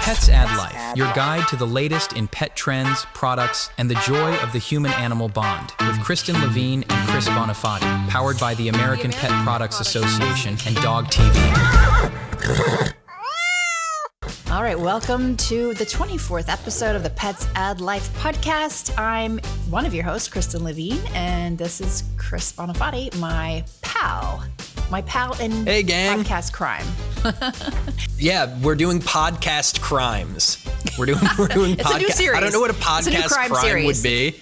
Pets Add Life, your guide to the latest in pet trends, products, and the joy of the human-animal bond with Kristen Levine and Chris Bonifati, powered by the American Pet Products Association and Dog TV. All right, welcome to the 24th episode of the Pets Add Life podcast. I'm one of your hosts, Kristen Levine, and this is Chris Bonifati, my pal in Hey, gang. podcast crime. Yeah, we're doing podcast crimes. We're doing It's a new series. I don't know what a It's a new podcast crime crime series. would be.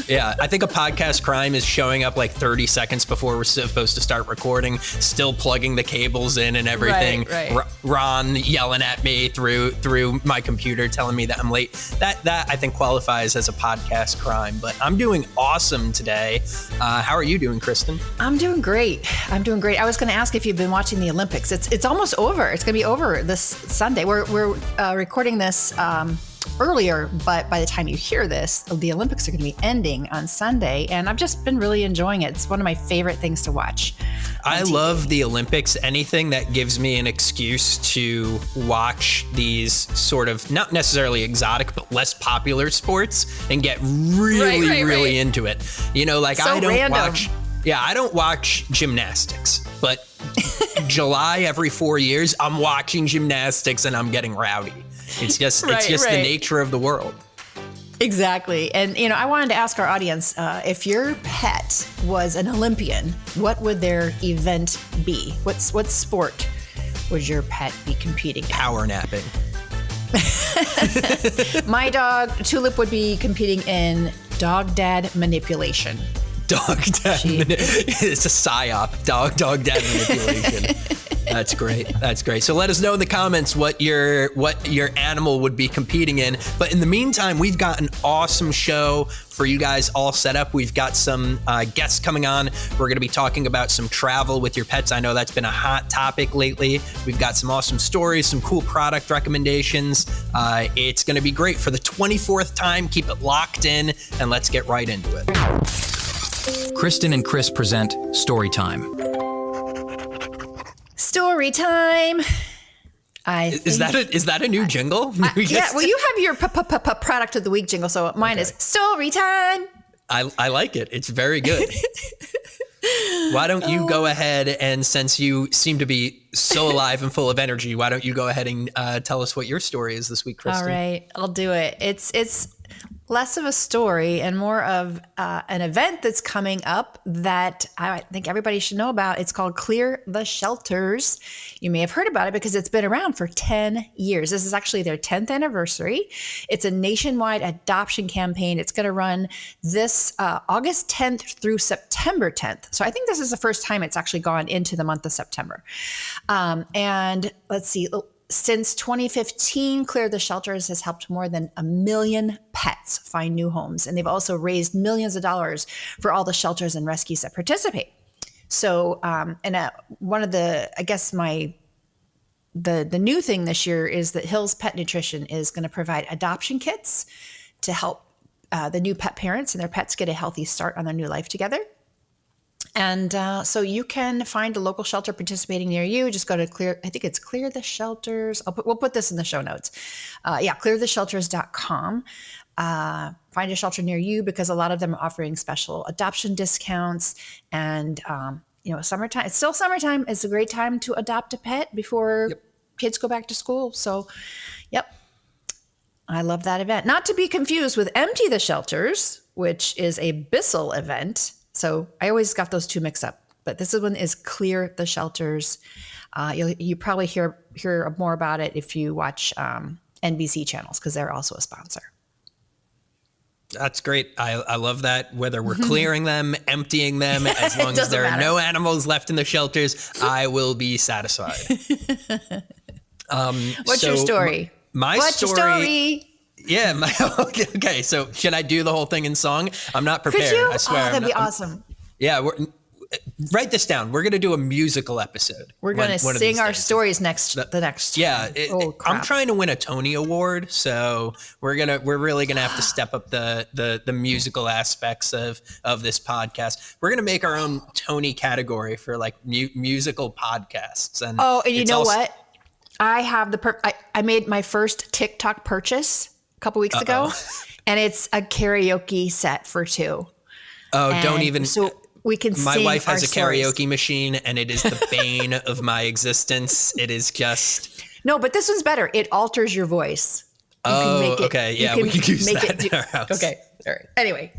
Yeah, I think a podcast crime is showing up like 30 seconds before we're supposed to start recording, still plugging the cables in and everything. Right. Ron yelling at me through my computer, telling me that I'm late. That I think qualifies as a podcast crime. But I'm doing awesome today. How are you doing, Kristen? I'm doing great. I was going to ask if you've been watching the Olympics. It's almost over. It's going to be over this Sunday. We're recording this earlier, but by the time you hear this, the Olympics are going to be ending on Sunday, and I've just been really enjoying it. It's one of my favorite things to watch. I love the Olympics. Anything that gives me an excuse to watch these sort of not necessarily exotic, but less popular sports and get really into it. You know, like So I don't random. I don't watch gymnastics, but July every 4 years, I'm watching gymnastics and I'm getting rowdy. It's just the nature of the world. Exactly. And, you know, I wanted to ask our audience, if your pet was an Olympian, what would their event be? What sport would your pet be competing in? Power napping. My dog, Tulip, would be competing in dog dad manipulation. Dog dad. It's a psyop. Dog dad manipulation. That's great. So let us know in the comments what your animal would be competing in. But in the meantime, we've got an awesome show for you guys all set up. We've got some guests coming on. We're going to be talking about some travel with your pets. I know that's been a hot topic lately. We've got some awesome stories, some cool product recommendations. It's going to be great. For the 24th time, keep it locked in and let's get right into it. Kristen and Chris present Storytime. Story time. Is that a new jingle? Yeah, well, you have your product of the week jingle, so mine is story time. I like it. It's very good. Why don't you go ahead and, since you seem to be so alive and full of energy, why don't you go ahead and tell us what your story is this week, Kristen? All right, I'll do it. It's less of a story and more of an event that's coming up that I think everybody should know about. It's called Clear the Shelters. You may have heard about it because it's been around for 10 years. This is actually their 10th anniversary. It's a nationwide adoption campaign. It's going to run this August 10th through September 10th. So I think this is the first time it's actually gone into the month of September. And let's see. Since 2015, Clear the Shelters has helped more than 1 million pets find new homes. And they've also raised millions of dollars for all the shelters and rescues that participate. So, one of the, I guess the new thing this year is that Hill's Pet Nutrition is going to provide adoption kits to help the new pet parents and their pets get a healthy start on their new life together. And so you can find a local shelter participating near you. Just go to Clear the Shelters. We'll put this in the show notes. cleartheshelters.com. Find a shelter near you because a lot of them are offering special adoption discounts. And, summertime, it's still summertime. It's a great time to adopt a pet before kids go back to school. So, I love that event. Not to be confused with Empty the Shelters, which is a Bissell event. So I always got those two mixed up, but this one is Clear the Shelters. You probably hear more about it if you watch NBC channels because they're also a sponsor. That's great. I love that. Whether we're clearing them, emptying them, as long as there are no animals left in the shelters, I will be satisfied. What's your story? What's your story? Yeah. Okay. So should I do the whole thing in song? I'm not prepared. Could you? I swear. That'd be awesome. Write this down. We're going to do a musical episode. We're going to sing our stories the next. Yeah. I'm trying to win a Tony Award. So we're really going to have to step up the musical aspects of this podcast. We're going to make our own Tony category for like musical podcasts. And you know what? I have I made my first TikTok purchase a couple weeks ago, and it's a karaoke set for 2. Oh, And don't even. So we can My sing wife has our a stories. karaoke machine, and it is the bane of my existence. It is just. No, but this one's better. It alters your voice. You can make it, okay. Yeah, we could use that in our house. Okay. All right. Anyway.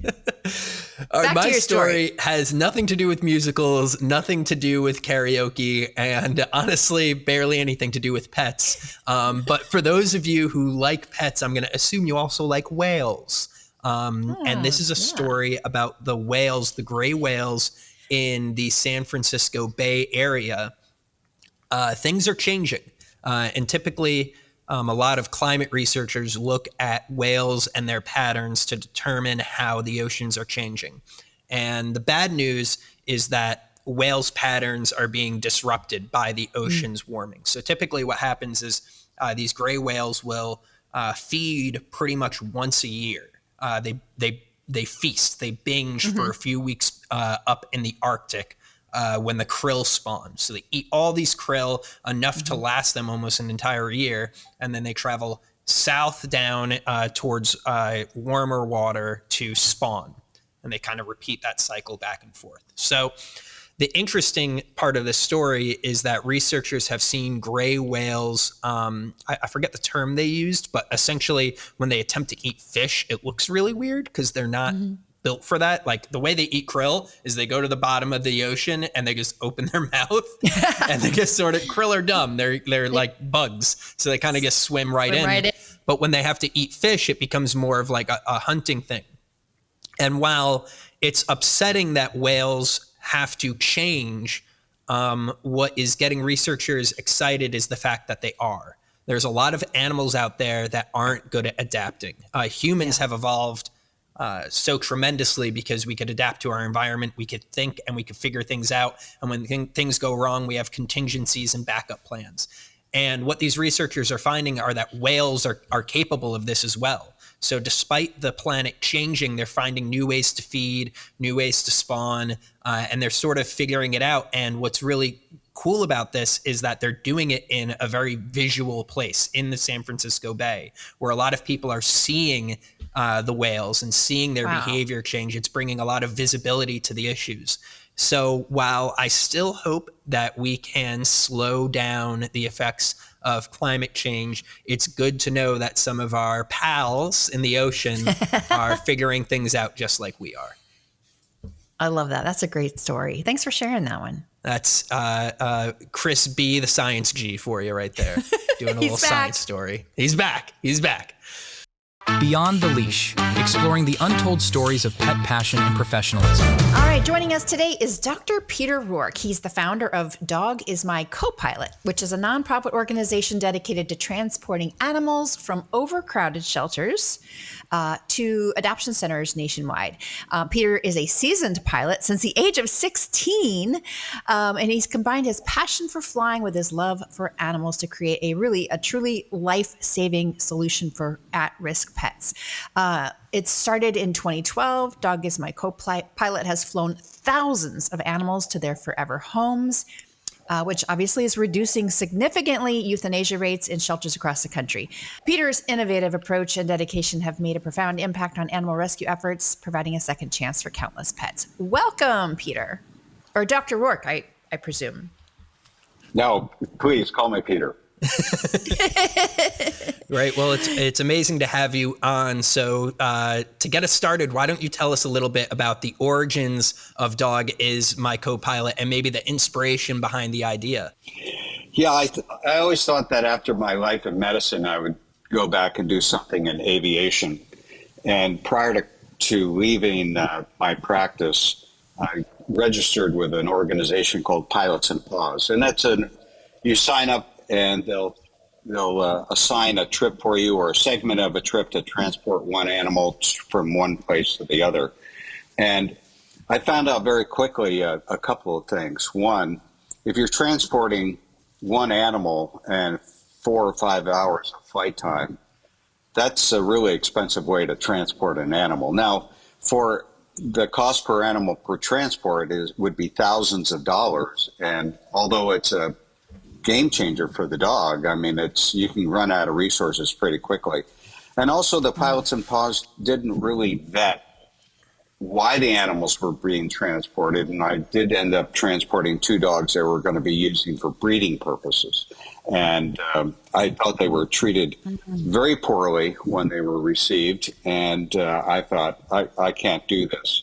All right, Back to my your story. has nothing to do with musicals, nothing to do with karaoke, and honestly, barely anything to do with pets. But for those of you who like pets, I'm going to assume you also like whales. And this is a story about the whales, the gray whales in the San Francisco Bay Area. Things are changing. And typically, a lot of climate researchers look at whales and their patterns to determine how the oceans are changing. And the bad news is that whales' patterns are being disrupted by the oceans warming. So typically what happens is these gray whales will feed pretty much once a year. They feast, they binge for a few weeks up in the Arctic when the krill spawn. So they eat all these krill, enough to last them almost an entire year, and then they travel south down towards warmer water to spawn. And they kind of repeat that cycle back and forth. So the interesting part of this story is that researchers have seen gray whales, I forget the term they used, but essentially when they attempt to eat fish, it looks really weird because they're not built for that. Like the way they eat krill is they go to the bottom of the ocean and they just open their mouth and they just sort of, krill are dumb. They're like bugs. So they kind of just swim right in. But when they have to eat fish, it becomes more of like a hunting thing. And while it's upsetting that whales have to change, what is getting researchers excited is the fact that they are. There's a lot of animals out there that aren't good at adapting. Humans have evolved so tremendously because we could adapt to our environment, we could think, and we could figure things out. And when things go wrong, we have contingencies and backup plans. And what these researchers are finding are that whales are capable of this as well. So despite the planet changing, they're finding new ways to feed, new ways to spawn, and they're sort of figuring it out. And what's really cool about this is that they're doing it in a very visual place in the San Francisco Bay, where a lot of people are seeing the whales and seeing their behavior change. It's bringing a lot of visibility to the issues. So while I still hope that we can slow down the effects of climate change, it's good to know that some of our pals in the ocean are figuring things out just like we are. I love that. That's a great story. Thanks for sharing that one. That's Chris B, the science G for you right there. Doing a little science story. He's back. He's back. Beyond the Leash, exploring the untold stories of pet passion and professionalism. All right, joining us today is Dr. Peter Rork. He's the founder of Dog is My CoPilot, which is a nonprofit organization dedicated to transporting animals from overcrowded shelters to adoption centers nationwide. Peter is a seasoned pilot since the age of 16, and he's combined his passion for flying with his love for animals to create a truly life-saving solution for at-risk pets. It started in 2012. Dog is My CoPilot has flown thousands of animals to their forever homes, which obviously is reducing significantly euthanasia rates in shelters across the country. Peter's innovative approach and dedication have made a profound impact on animal rescue efforts, providing a second chance for countless pets. Welcome, Peter. Or Dr. Rork, I presume. No, please call me Peter. Right. Well, it's amazing to have you on. So to get us started, why don't you tell us a little bit about the origins of Dog is My CoPilot and maybe the inspiration behind the idea? Yeah, I always thought that after my life in medicine, I would go back and do something in aviation. And prior to leaving my practice, I registered with an organization called Pilots and Paws. And you sign up and they'll assign a trip for you or a segment of a trip to transport one animal from one place to the other. And I found out very quickly a couple of things. One, if you're transporting one animal and 4 or 5 hours of flight time, that's a really expensive way to transport an animal. Now, for the cost per animal per transport would be thousands of dollars. And although it's a game changer for the dog. I mean, you can run out of resources pretty quickly. And also the pilots and PAWs didn't really vet why the animals were being transported. And I did end up transporting 2 dogs they were going to be using for breeding purposes. And I thought they were treated very poorly when they were received. And I thought, I can't do this.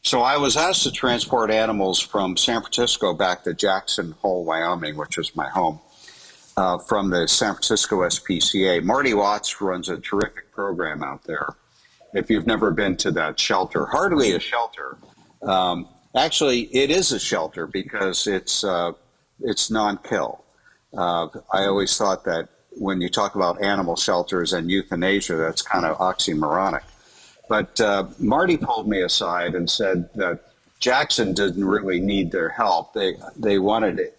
So I was asked to transport animals from San Francisco back to Jackson Hole, Wyoming, which is my home, from the San Francisco SPCA. Marty Watts runs a terrific program out there. If you've never been to that shelter, hardly a shelter. Actually, it is a shelter because it's non-kill. I always thought that when you talk about animal shelters and euthanasia, that's kind of oxymoronic. But Marty pulled me aside and said that Jackson didn't really need their help.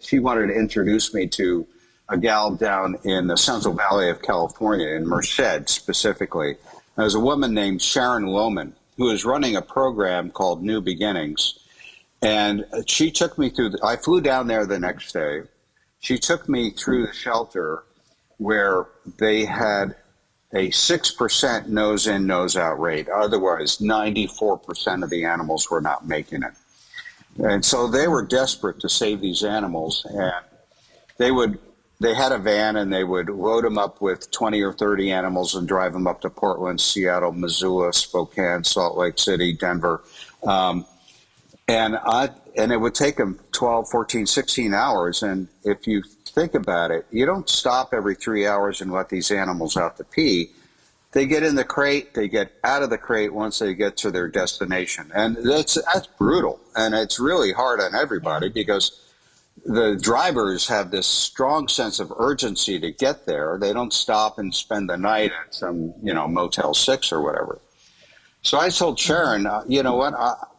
She wanted to introduce me to a gal down in the Central Valley of California, in Merced specifically. There's a woman named Sharon Lohman who is running a program called New Beginnings. And she took me through, I flew down there the next day. She took me through the shelter where they had a 6% nose in, nose out rate. Otherwise, 94% of the animals were not making it. And so they were desperate to save these animals. And they had a van and they would load them up with 20 or 30 animals and drive them up to Portland, Seattle, Missoula, Spokane, Salt Lake City, Denver. And it would take them 12, 14, 16 hours. And if you think about it, you don't stop every 3 hours and let these animals out to pee. They get in the crate, they get out of the crate once they get to their destination. And that's brutal. And it's really hard on everybody because the drivers have this strong sense of urgency to get there. They don't stop and spend the night at some, Motel 6 or whatever. So I told Sharon, you know what,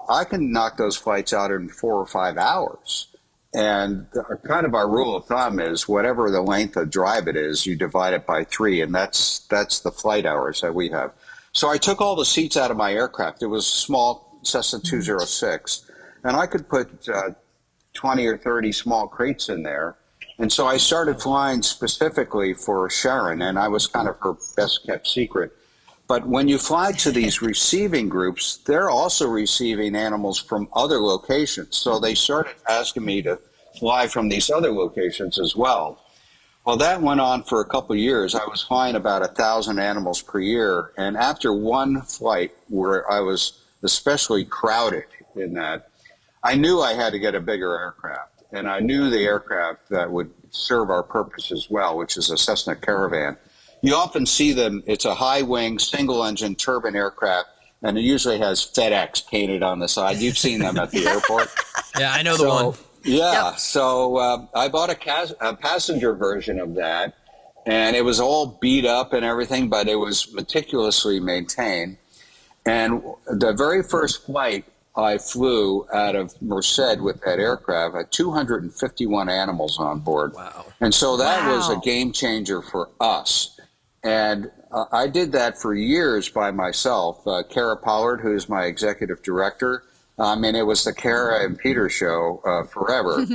I can knock those flights out in 4 or 5 hours. And kind of our rule of thumb is whatever the length of drive it is, you divide it by 3, and that's the flight hours that we have. So I took all the seats out of my aircraft. It was a small Cessna 206, and I could put 20 or 30 small crates in there. And so I started flying specifically for Sharon, and I was kind of her best kept secret. But when you fly to these receiving groups, they're also receiving animals from other locations. So they started asking me to fly from these other locations as well. Well, that went on for a couple of years. I was flying about 1,000 animals per year. And after one flight where I was especially crowded in that, I knew I had to get a bigger aircraft. And I knew the aircraft that would serve our purpose as well, which is a Cessna Caravan. You often see them, it's a high-wing, single-engine turbine aircraft, and it usually has FedEx painted on the side. You've seen them at the airport. Yeah, I know the one. Yeah, Yep. So I bought a passenger version of that, and it was all beat up and everything, but it was meticulously maintained. And the very first flight I flew out of Merced with that aircraft had 251 animals on board. Wow. And so that was a Wow. game changer for us. And I did that for years by myself. Kara Pollard, who's my executive director, it was the Kara and Peter show forever.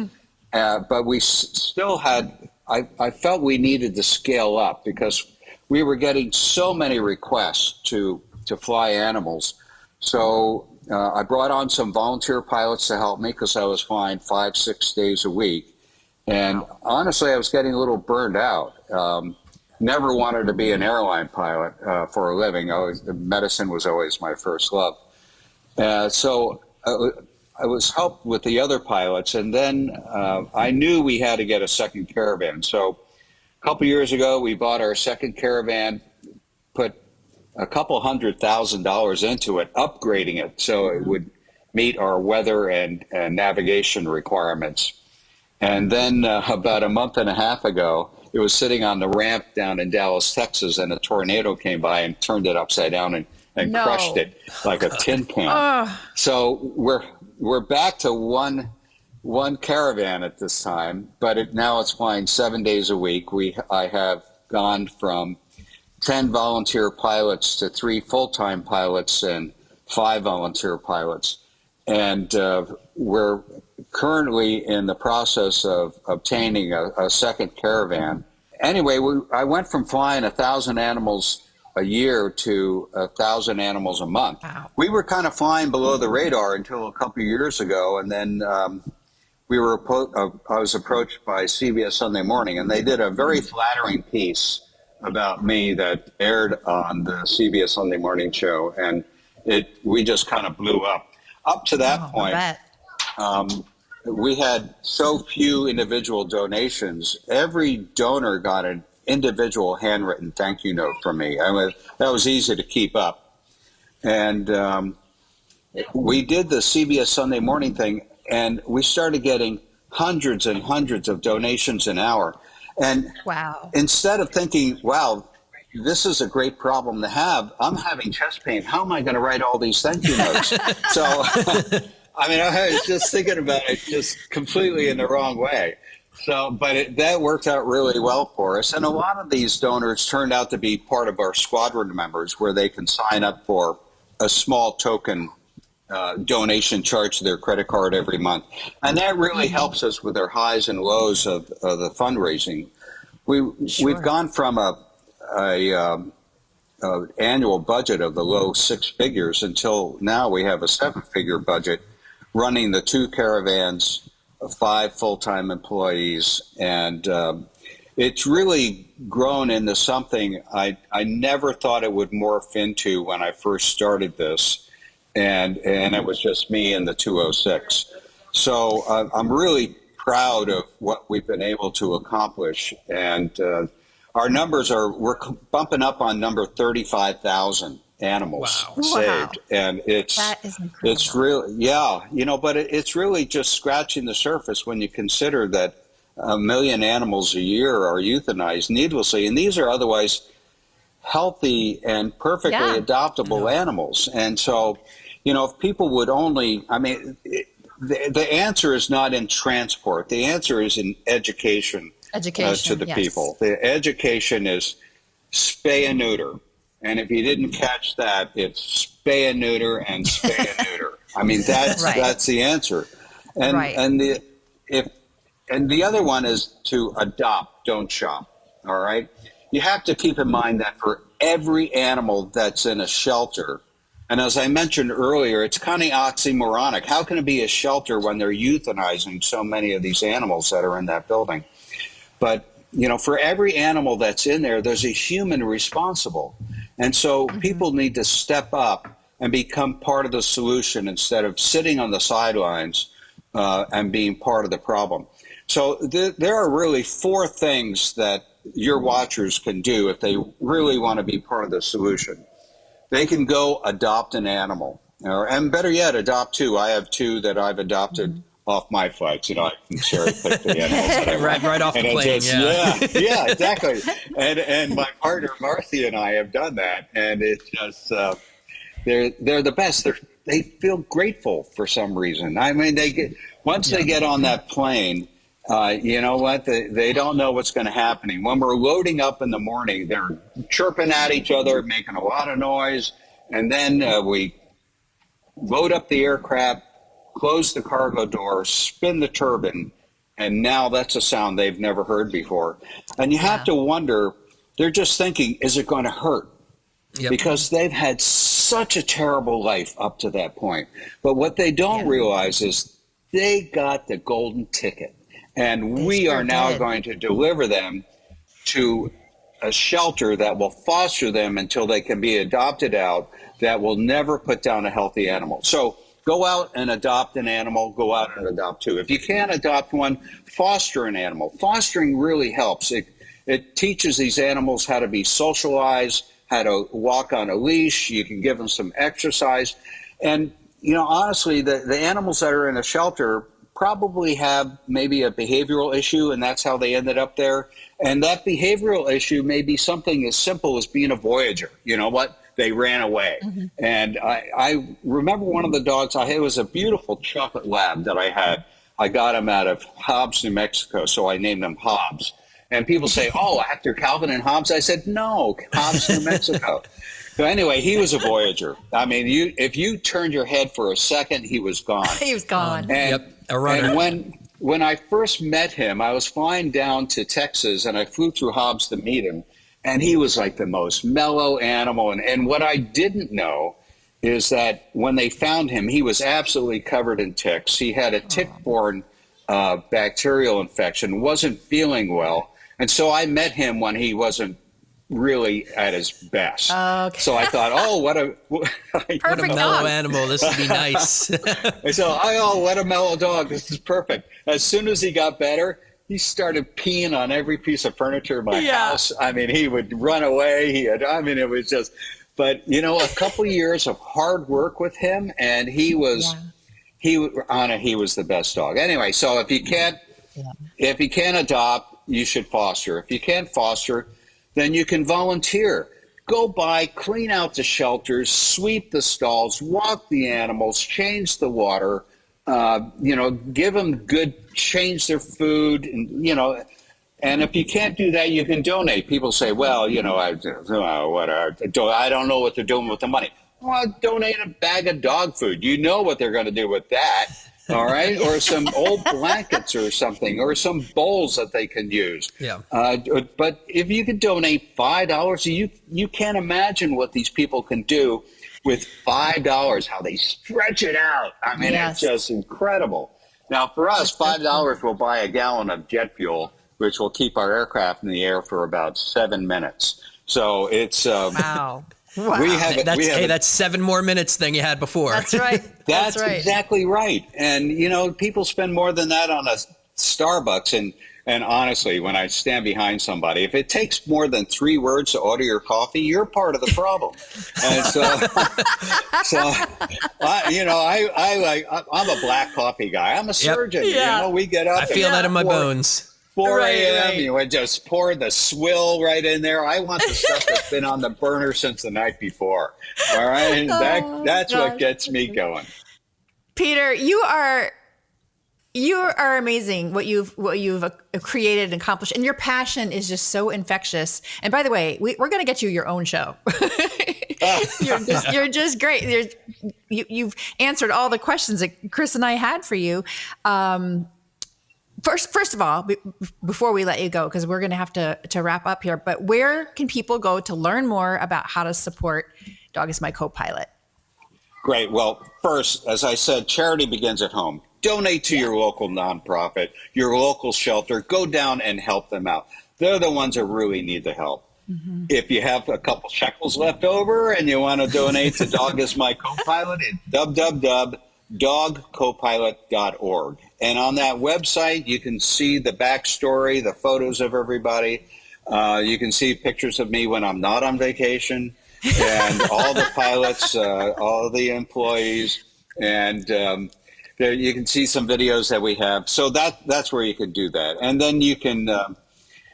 But we still had, I felt we needed to scale up because we were getting so many requests to fly animals. So I brought on some volunteer pilots to help me because I was flying 5-6 days a week. And honestly, I was getting a little burned out. Never wanted to be an airline pilot for a living. Medicine was always my first love. So I was helped with the other pilots, and then I knew we had to get a second caravan. So a couple years ago, we bought our second caravan, put a couple $100,000 into it, upgrading it so it would meet our weather and navigation requirements. And then about a month and a half ago, it was sitting on the ramp down in Dallas, Texas, and a tornado came by and turned it upside down and No. crushed it like a tin can. So we're back to one caravan at this time, but now it's flying 7 days a week. I have gone from 10 volunteer pilots to 3 full-time pilots and 5 volunteer pilots. And we're currently in the process of obtaining a second caravan. Anyway, I went from flying 1,000 animals a year to 1,000 animals a month. Wow. We were kind of flying below the radar until a couple of years ago, and then I was approached by CBS Sunday Morning, and they did a very flattering piece about me that aired on the CBS Sunday Morning show, and we just kind of blew up. Up to that point, we had so few individual donations. Every donor got an individual handwritten thank you note from me. That was easy to keep up. And we did the CBS Sunday Morning thing, and we started getting hundreds and hundreds of donations an hour. And instead of thinking, wow, this is a great problem to have, I'm having chest pain. How am I going to write all these thank you notes? So, I mean, I was just thinking about it just completely in the wrong way. So, but that worked out really well for us. And a lot of these donors turned out to be part of our squadron members, where they can sign up for a small token donation charged to their credit card every month. And that really helps us with our highs and lows of the fundraising. We've gone from a annual budget of the low six figures until now we have a seven-figure budget, running the 2 caravans, 5 full-time employees, and it's really grown into something I never thought it would morph into when I first started this. And it was just me and the 206. So I'm really proud of what we've been able to accomplish. And our numbers we're bumping up on number 35,000 animals saved. And it's really, but it's really just scratching the surface when you consider that 1 million animals a year are euthanized needlessly. And these are otherwise healthy and perfectly adoptable animals. And so, if people would only, the answer is not in transport. The answer is in education to the people. The education is spay and neuter. And if you didn't catch that, it's spay and neuter and spay and neuter. That's the answer. And the other one is to adopt, don't shop. All right. You have to keep in mind that for every animal that's in a shelter, and as I mentioned earlier, it's kind of oxymoronic. How can it be a shelter when they're euthanizing so many of these animals that are in that building? But, for every animal that's in there, there's a human responsible. And so people need to step up and become part of the solution instead of sitting on the sidelines and being part of the problem. So there are really 4 things that your watchers can do if they really want to be part of the solution. They can go adopt an animal, and better yet, adopt 2. I have 2 that I've adopted off my flights. I can cherry pick the animals that I want. right off the plane. Yeah, exactly. And my partner Marcy and I have done that, and it's just they're the best. They feel grateful for some reason. They get on that plane. You know what? They don't know what's going to happen. When we're loading up in the morning, they're chirping at each other, making a lot of noise. And then we load up the aircraft, close the cargo door, spin the turbine, and now that's a sound they've never heard before. And you have to wonder, they're just thinking, is it going to hurt? Yep. Because they've had such a terrible life up to that point. But what they don't realize is they got the golden ticket. And we are now going to deliver them to a shelter that will foster them until they can be adopted out, that will never put down a healthy animal. So go out and adopt an animal, go out and adopt 2. If you can't adopt one, foster an animal. Fostering really helps. It teaches these animals how to be socialized, how to walk on a leash. You can give them some exercise. And, honestly, the animals that are in a shelter probably have maybe a behavioral issue, and that's how they ended up there. And that behavioral issue may be something as simple as being a voyager. You know what? They ran away. Mm-hmm. And I remember one of the dogs I had was a beautiful chocolate lab that I had. I got him out of Hobbs, New Mexico, so I named him Hobbs. And people say, oh, after Calvin and Hobbes? I said, no, Hobbs, New Mexico. So anyway, he was a voyager. If you turned your head for a second, he was gone. He was gone. And A runner. And when I first met him, I was flying down to Texas, and I flew through Hobbs to meet him. And he was like the most mellow animal. And what I didn't know is that when they found him, he was absolutely covered in ticks. He had a tick-borne bacterial infection, wasn't feeling well. And so I met him when he wasn't really at his best. Okay. So I thought, what a Perfect mellow dog. animal. This would be nice. So what a mellow dog. This is perfect. As soon as he got better, he started peeing on every piece of furniture in my house. I mean, he would run away. It was just, but a couple of years of hard work with him, and he was the best dog. Anyway, so if you can't adopt, you should foster. If you can't foster, then you can volunteer. Go by, clean out the shelters, sweep the stalls, walk the animals, change the water, give them change their food, and if you can't do that, you can donate. People say, well, I don't know what they're doing with the money. Well, donate a bag of dog food. You know what they're going to do with that. All right. Or some old blankets or something, or some bowls that they can use. Yeah. But if you could donate $5, you can't imagine what these people can do with $5, how they stretch it out. I mean, It's just incredible. Now, for us, $5 will buy a gallon of jet fuel, which will keep our aircraft in the air for about 7 minutes. So it's Wow. That's 7 more minutes than you had before. That's right. That's right. exactly right. And people spend more than that on a Starbucks. And honestly, when I stand behind somebody, if it takes more than 3 words to order your coffee, you're part of the problem. And I'm a black coffee guy. I'm a surgeon. Yeah. We get up. I feel that in my bones. 4 a.m. Right. You would just pour the swill right in there. I want the stuff that's been on the burner since the night before. All right, that's what gets me going. Peter, you are amazing. What you've created and accomplished, and your passion is just so infectious. And by the way, we're going to get you your own show. You're just great. You've answered all the questions that Chris and I had for you. First of all, before we let you go, because we're going to have to wrap up here, but where can people go to learn more about how to support Dog is My CoPilot? Great. Well, first, as I said, charity begins at home. Donate to your local nonprofit, your local shelter. Go down and help them out. They're the ones that really need the help. Mm-hmm. If you have a couple shekels left over and you want to donate to Dog is My CoPilot, it's www.dogcopilot.org. And on that website, you can see the backstory, the photos of everybody. You can see pictures of me when I'm not on vacation, and all the pilots, all the employees, and you can see some videos that we have. So that's where you can do that. And then you can,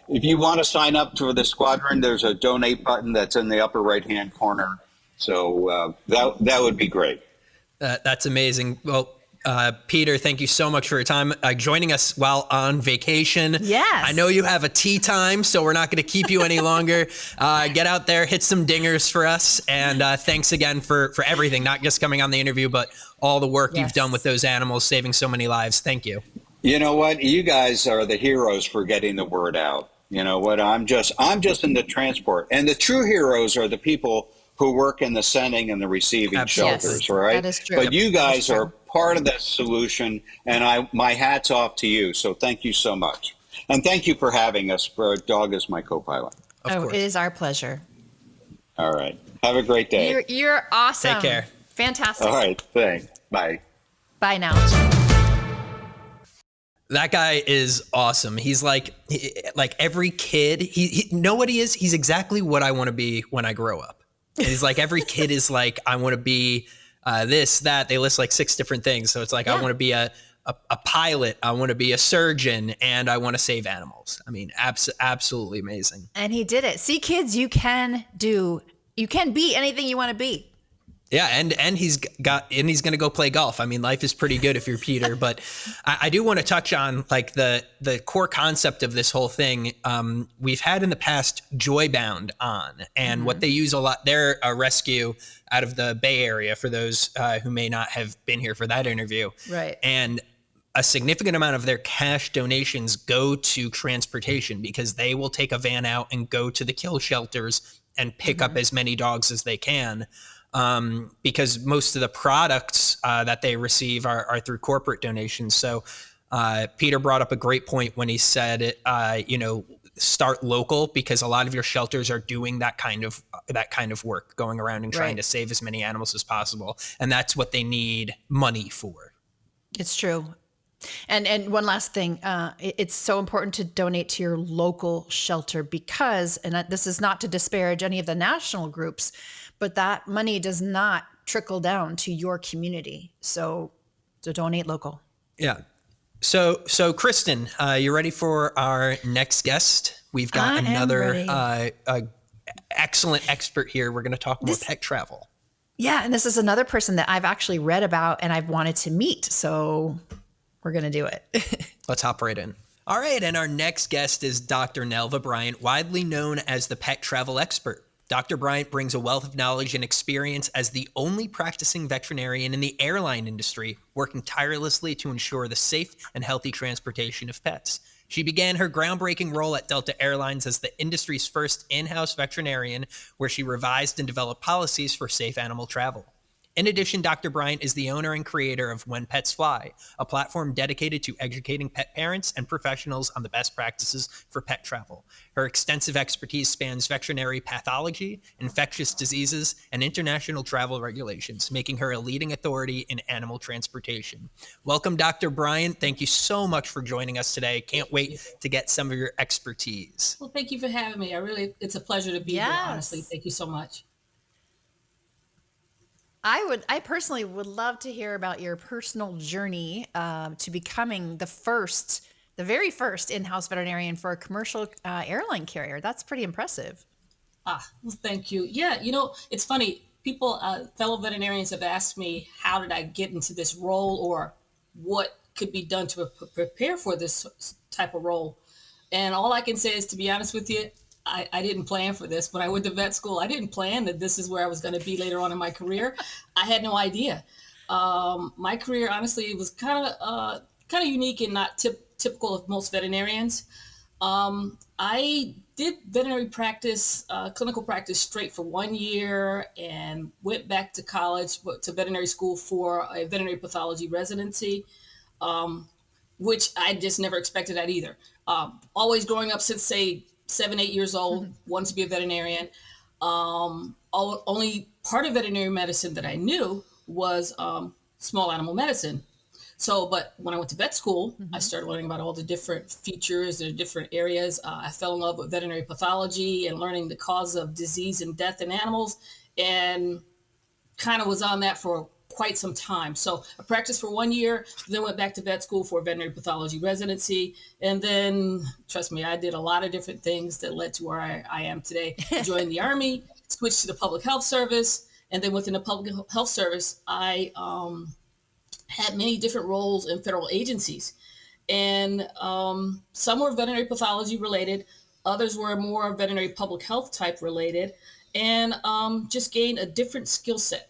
if you want to sign up for the squadron, there's a donate button that's in the upper right-hand corner. So that would be great. That's amazing. Well, Peter, thank you so much for your time joining us while on vacation. Yes. I know you have a tea time, so we're not going to keep you any longer. Get out there, hit some dingers for us. And thanks again for everything, not just coming on the interview, but all the work you've done with those animals, saving so many lives. Thank you. You know what? You guys are the heroes for getting the word out. You know what? I'm just in the transport. And the true heroes are the people who work in the sending and the receiving shelters, right? That is true. But you guys are part of that solution, and my hat's off to you. So thank you so much. And thank you for having us for Dog is My CoPilot. Of course. It is our pleasure. All right. Have a great day. You're awesome. Take care. Fantastic. All right. Thanks. Bye. Bye now. That guy is awesome. He's like every kid. He know what he is? He's exactly what I want to be when I grow up. And he's like, every kid is like, I want to be this, that. They list like 6 different things. So it's like, I want to be a pilot. I want to be a surgeon, and I want to save animals. I mean, absolutely amazing. And he did it. See, kids, you can be anything you want to be. Yeah, and he's going to go play golf. I mean, life is pretty good if you're Peter, but I do want to touch on like the core concept of this whole thing. We've had in the past Joybound on, and what they use a lot, they're a rescue out of the Bay Area for those who may not have been here for that interview. Right. And a significant amount of their cash donations go to transportation, because they will take a van out and go to the kill shelters and pick up as many dogs as they can. Because most of the products that they receive are through corporate donations. So Peter brought up a great point when he said, start local, because a lot of your shelters are doing that kind of work, going around and trying to save as many animals as possible. And that's what they need money for. It's true. And one last thing, it's so important to donate to your local shelter because, and this is not to disparage any of the national groups, but that money does not trickle down to your community. So donate local. Yeah. So Kristen, you ready for our next guest? We've got another excellent expert here. We're going to talk more pet travel. Yeah, and this is another person that I've actually read about and I've wanted to meet. So we're going to do it. Let's hop right in. All right, and our next guest is Dr. Nelva Bryant, widely known as the pet travel expert. Dr. Bryant brings a wealth of knowledge and experience as the only practicing veterinarian in the airline industry, working tirelessly to ensure the safe and healthy transportation of pets. She began her groundbreaking role at Delta Airlines as the industry's first in-house veterinarian, where she revised and developed policies for safe animal travel. In addition, Dr. Bryant is the owner and creator of When Pets Fly, a platform dedicated to educating pet parents and professionals on the best practices for pet travel. Her extensive expertise spans veterinary pathology, infectious diseases, and international travel regulations, making her a leading authority in animal transportation. Welcome, Dr. Bryant. Thank you so much for joining us today. Can't wait to get some of your expertise. Well, thank you for having me. It's a pleasure to be here, honestly. Thank you so much. I personally would love to hear about your personal journey to becoming the very first in-house veterinarian for a commercial airline carrier. That's pretty impressive. Well, thank you. Yeah, it's funny. People, fellow veterinarians have asked me, how did I get into this role, or what could be done to prepare for this type of role? And all I can say is, to be honest with you, I didn't plan for this. When I went to vet school, I didn't plan that this is where I was going to be later on in my career. I had no idea. My career, honestly, was kind of unique and not typical of most veterinarians. I did veterinary practice, clinical practice straight for 1 year, and went back to college, to veterinary school for a veterinary pathology residency, which I just never expected that either. Always growing up since, say, 7, 8 years old, wanted to be a veterinarian. Only part of veterinary medicine that I knew was small animal medicine. So, but when I went to vet school, I started learning about all the different features and different areas. I fell in love with veterinary pathology and learning the cause of disease and death in animals, and kind of was on that for quite some time. So I practiced for 1 year, then went back to vet school for a veterinary pathology residency. And then, trust me, I did a lot of different things that led to where I am today. Joined the Army, switched to the public health service. And then within the public health service, I had many different roles in federal agencies. And some were veterinary pathology related. Others were more veterinary public health type related. And just gained a different skill set.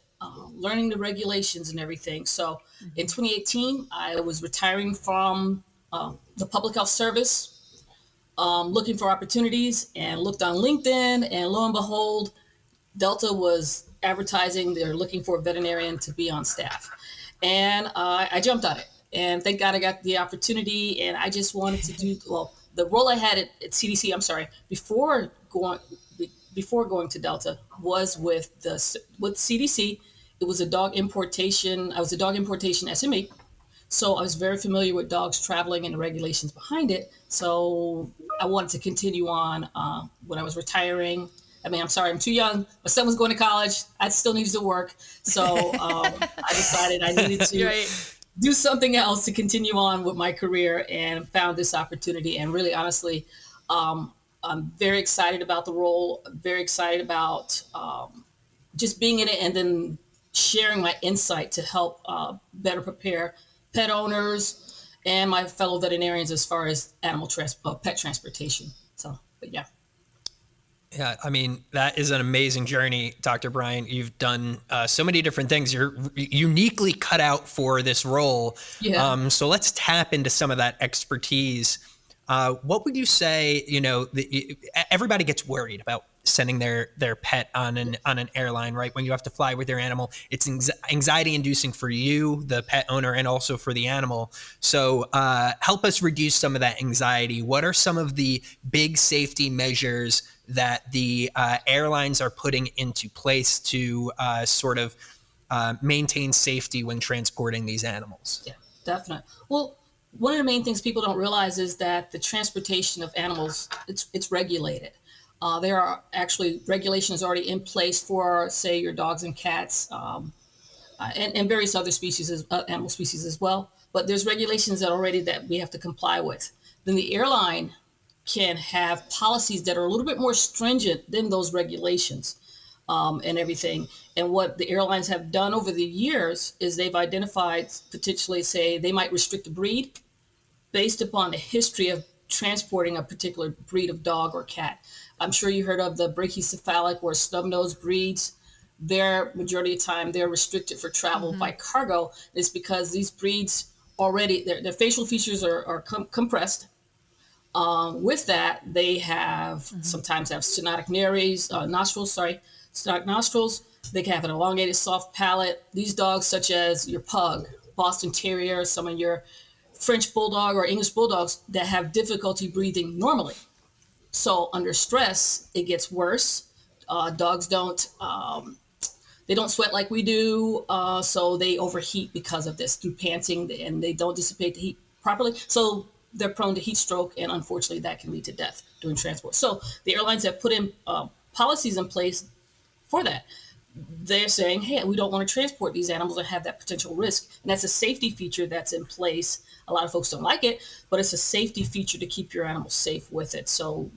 Learning the regulations and everything. So in 2018, I was retiring from the public health service, looking for opportunities, and looked on LinkedIn, and lo and behold, Delta was advertising they're looking for a veterinarian to be on staff. And I jumped on it. And thank God I got the opportunity. And I just wanted to do, the role I had at CDC, before going to Delta, was with CDC. It was a dog importation. I was a dog importation SME. So I was very familiar with dogs traveling and the regulations behind it. So I wanted to continue on when I was retiring. I'm too young. My son was going to college. I still needed to work. So I decided I needed to do something else to continue on with my career, and found this opportunity. And really, honestly, I'm very excited about the role, very excited about just being in it, and then sharing my insight to help better prepare pet owners and my fellow veterinarians as far as pet transportation. So, but yeah. Yeah, I mean, that is an amazing journey, Dr. Bryant. You've done so many different things. You're uniquely cut out for this role. Yeah. So let's tap into some of that expertise. What would you say, everybody gets worried about sending their pet on an airline, right? When you have to fly with your animal, it's anxiety inducing for you, the pet owner, and also for the animal. So help us reduce some of that anxiety. What are some of the big safety measures that the airlines are putting into place to maintain safety when transporting these animals? Yeah, definitely. Well, one of the main things people don't realize is that the transportation of animals, it's regulated. There are actually regulations already in place for, say, your dogs and cats, and various other species, animal species as well. But there's regulations that we have to comply with. Then the airline can have policies that are a little bit more stringent than those regulations, and everything. And what the airlines have done over the years is they've identified, potentially, say, they might restrict a breed based upon the history of transporting a particular breed of dog or cat. I'm sure you heard of the brachycephalic or snub-nosed breeds. Their majority of the time, they're restricted for travel by cargo. It's because these breeds already, their facial features are compressed. With that, they have sometimes have stenotic nostrils. Stenotic nostrils. They can have an elongated, soft palate. These dogs, such as your pug, Boston Terrier, some of your French bulldog or English bulldogs, that have difficulty breathing normally. So under stress, it gets worse. Dogs they don't sweat like we do, so they overheat because of this through panting, and they don't dissipate the heat properly. So they're prone to heat stroke, and unfortunately, that can lead to death during transport. So the airlines have put in policies in place for that. They're saying, hey, we don't want to transport these animals and have that potential risk. And that's a safety feature that's in place. A lot of folks don't like it, but it's a safety feature to keep your animals safe with it. So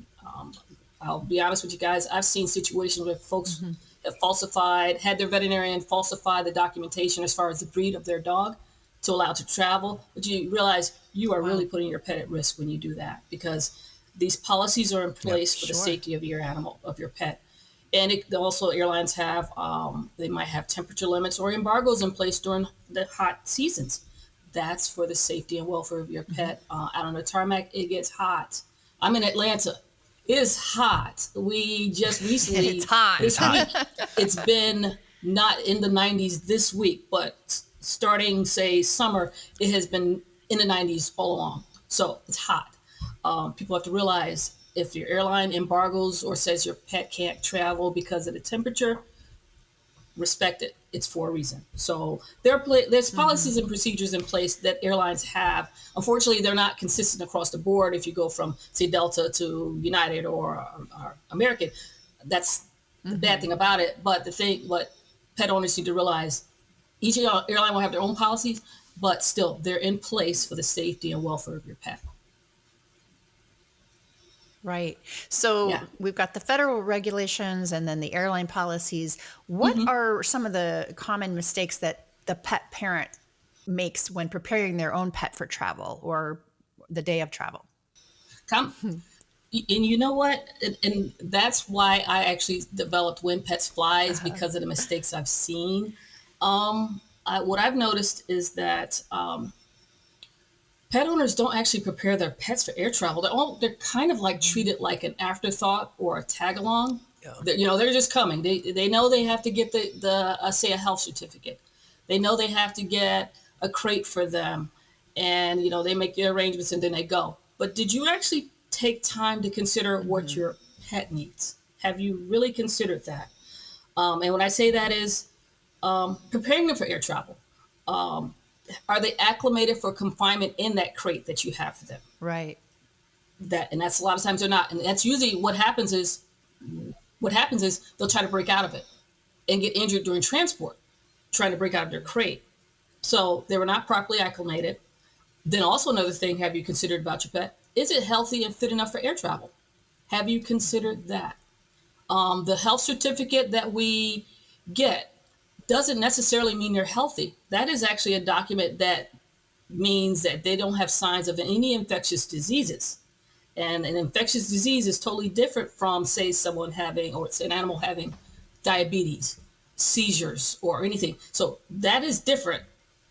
I'll be honest with you guys. I've seen situations where folks have had their veterinarian falsify the documentation as far as the breed of their dog to allow it to travel. But you realize you are really putting your pet at risk when you do that, because these policies are in place for the safety of your animal, of your pet. And also airlines have, they might have temperature limits or embargoes in place during the hot seasons. That's for the safety and welfare of your pet. Out on the tarmac, it gets hot. I'm in Atlanta. It is hot. We just recently... It's hot. It's been not in the 90s this week, but starting, say, summer, it has been in the 90s all along. So it's hot. People have to realize, if your airline embargoes or says your pet can't travel because of the temperature, respect it. It's for a reason. So there's policies and procedures in place that airlines have. Unfortunately, they're not consistent across the board. If you go from, say, Delta to United or American, that's the bad thing about it. But what pet owners need to realize, each airline will have their own policies, but still, they're in place for the safety and welfare of your pet. Right. So we've got the federal regulations and then the airline policies. What are some of the common mistakes that the pet parent makes when preparing their own pet for travel or the day of travel? And you know what? And that's why I actually developed When Pets Fly, is because of the mistakes I've seen. What I've noticed is that pet owners don't actually prepare their pets for air travel. They're kind of like treated like an afterthought or a tag along. Yeah. They're just coming. They know they have to get say a health certificate. They know they have to get a crate for them, and they make the arrangements and then they go. But did you actually take time to consider what your pet needs? Have you really considered that? And when I say that is preparing them for air travel. Are they acclimated for confinement in that crate that you have for them? Right. And that's a lot of times they're not. And that's usually what happens is they'll try to break out of it and get injured during transport, trying to break out of their crate. So they were not properly acclimated. Then also another thing, have you considered about your pet? Is it healthy and fit enough for air travel? Have you considered that? The health certificate that we get doesn't necessarily mean they're healthy. That is actually a document that means that they don't have signs of any infectious diseases. And an infectious disease is totally different from, say, someone having, or it's an animal having diabetes, seizures, or anything. So that is different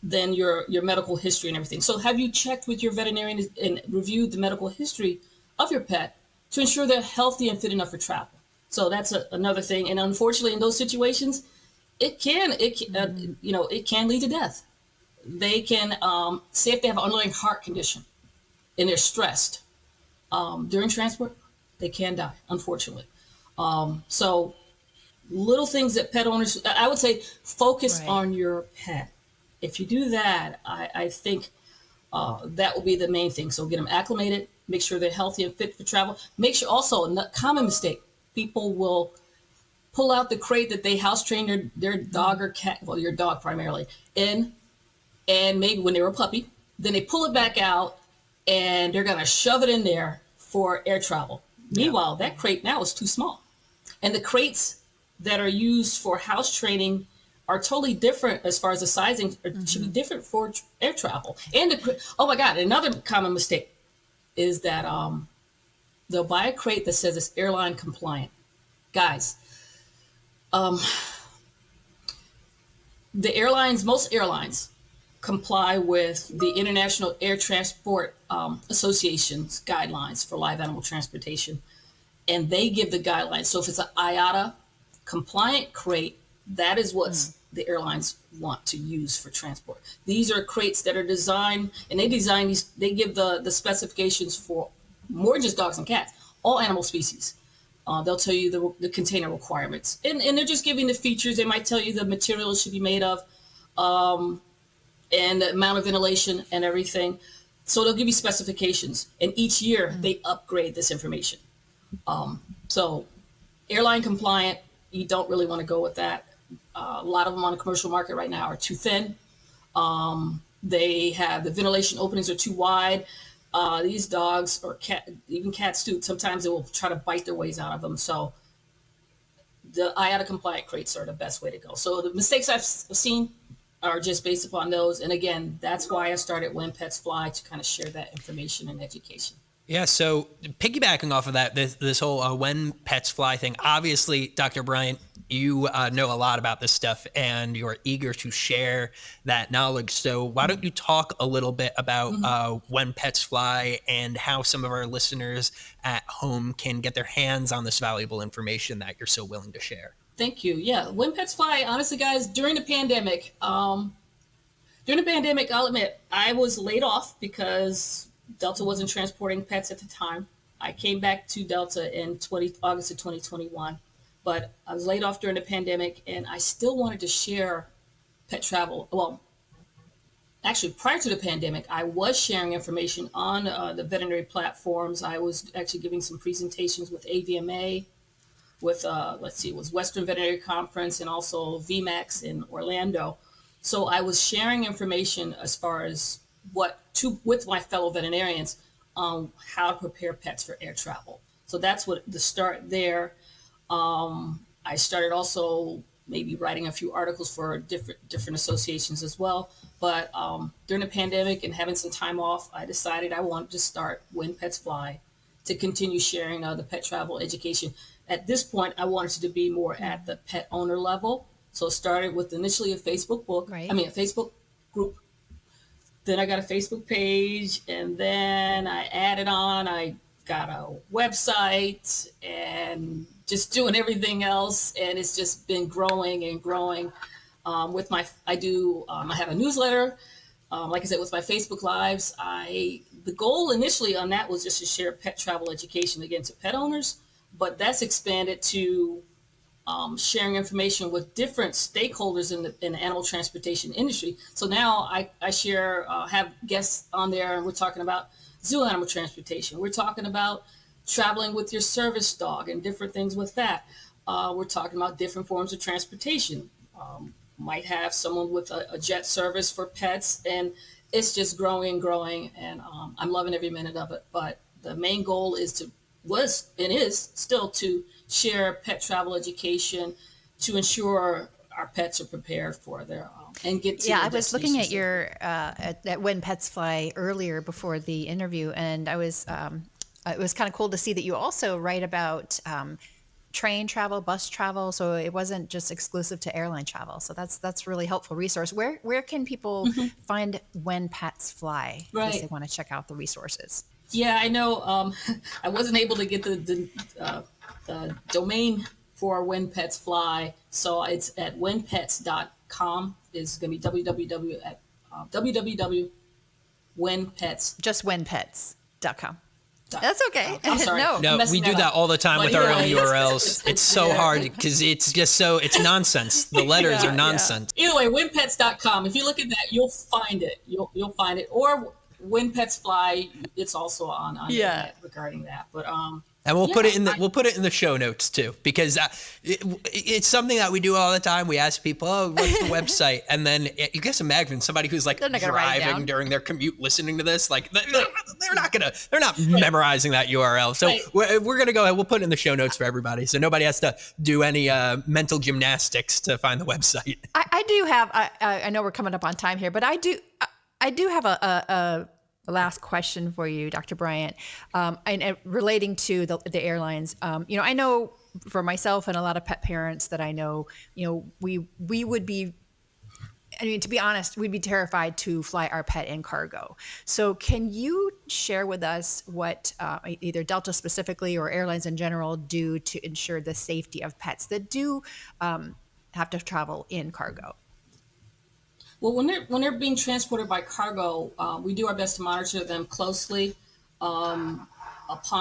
than your medical history and everything. So have you checked with your veterinarian and reviewed the medical history of your pet to ensure they're healthy and fit enough for travel? So that's another thing. And unfortunately, in those situations, it can lead to death. They can, say if they have an underlying heart condition and they're stressed during transport, they can die, unfortunately. So little things that pet owners, I would say, focus Right. on your pet. If you do that, I think that will be the main thing. So get them acclimated, make sure they're healthy and fit for travel. Make sure also, a common mistake, people will pull out the crate that they house train their dog or cat, well, your dog primarily, in, and maybe when they were a puppy, then they pull it back out and they're going to shove it in there for air travel. Meanwhile, that crate now is too small. And the crates that are used for house training are totally different as far as the sizing. It should be different for air travel. And oh my God, another common mistake is that they'll buy a crate that says it's airline compliant. Guys, most airlines comply with the International Air Transport Association's guidelines for live animal transportation, and they give the guidelines. So if it's an IATA compliant crate, that is what the airlines want to use for transport. These are crates that are designed, and they design these, they give the specifications for more than just dogs and cats, all animal species. They'll tell you the container requirements, and they're just giving the features. They might tell you the material it should be made of, and the amount of ventilation and everything. So they'll give you specifications, and each year they upgrade this information. So airline compliant, you don't really want to go with that. A lot of them on the commercial market right now are too thin. They have the ventilation openings are too wide. These dogs or even cats too, sometimes they will try to bite their ways out of them. So the IATA compliant crates are the best way to go. So the mistakes I've seen are just based upon those. And again, that's why I started When Pets Fly, to kind of share that information and education. Yeah, so piggybacking off of that, this whole When Pets Fly thing, obviously, Dr. Bryant, you know a lot about this stuff and you're eager to share that knowledge. So why don't you talk a little bit about When Pets Fly and how some of our listeners at home can get their hands on this valuable information that you're so willing to share? Thank you. Yeah, When Pets Fly, honestly, guys, during the pandemic, I'll admit, I was laid off because Delta wasn't transporting pets at the time. I came back to Delta in August of 2021, but I was laid off during the pandemic, and I still wanted to share pet travel. Well, actually, prior to the pandemic, I was sharing information on the veterinary platforms. I was actually giving some presentations with AVMA, with, it was Western Veterinary Conference, and also VMAX in Orlando. So I was sharing information as far as with my fellow veterinarians on how to prepare pets for air travel. So that's what the start there. I started also maybe writing a few articles for different associations as well. But during the pandemic and having some time off, I decided I wanted to start When Pets Fly to continue sharing the pet travel education. At this point, I wanted to be more at the pet owner level. So it started with initially a Facebook a Facebook group. Then I got a Facebook page, and then I added on, I got a website and just doing everything else. And it's just been growing and growing. I have a newsletter. Like I said, with my Facebook Lives, the goal initially on that was just to share pet travel education, again, to pet owners, but that's expanded to sharing information with different stakeholders in the animal transportation industry. So now I share, have guests on there, and we're talking about zoo animal transportation. We're talking about traveling with your service dog and different things with that. We're talking about different forms of transportation. Might have someone with a jet service for pets, and it's just growing and growing, and I'm loving every minute of it. But the main goal is still to share pet travel education to ensure our pets are prepared for their and get to Yeah, their I was looking at destinations. your at When Pets Fly earlier before the interview, and I was it was kind of cool to see that you also write about train travel, bus travel. So it wasn't just exclusive to airline travel. So that's really helpful resource. Where can people find When Pets Fly in case they want to check out the resources? Yeah, I know. I wasn't able to get the domain for When Pets Fly, so it's at whenpets.com. It's going to be www.whenpets. Just whenpets.com. That's okay. I'm sorry. No, we do that all the time with our own URLs. It's so hard because it's nonsense. The letters are nonsense. Either way, whenpets.com. If you look at that, you'll find it. You'll find it. Or When Pets Fly, it's also on internet regarding that. But and we'll put it in the show notes too, because it's something that we do all the time. We ask people, "Oh, what's the website?" And then you just imagine somebody who's like driving during their commute, listening to this, like they're not memorizing that URL. So we're gonna go ahead. We'll put it in the show notes for everybody, so nobody has to do any mental gymnastics to find the website. I do have. I know we're coming up on time here, but I do have a last question for you, Dr. Bryant, and relating to the airlines. I know for myself and a lot of pet parents that I know, we would be, to be honest, we'd be terrified to fly our pet in cargo. So can you share with us what either Delta specifically or airlines in general do to ensure the safety of pets that do have to travel in cargo? Well, when they're being transported by cargo, we do our best to monitor them closely. Upon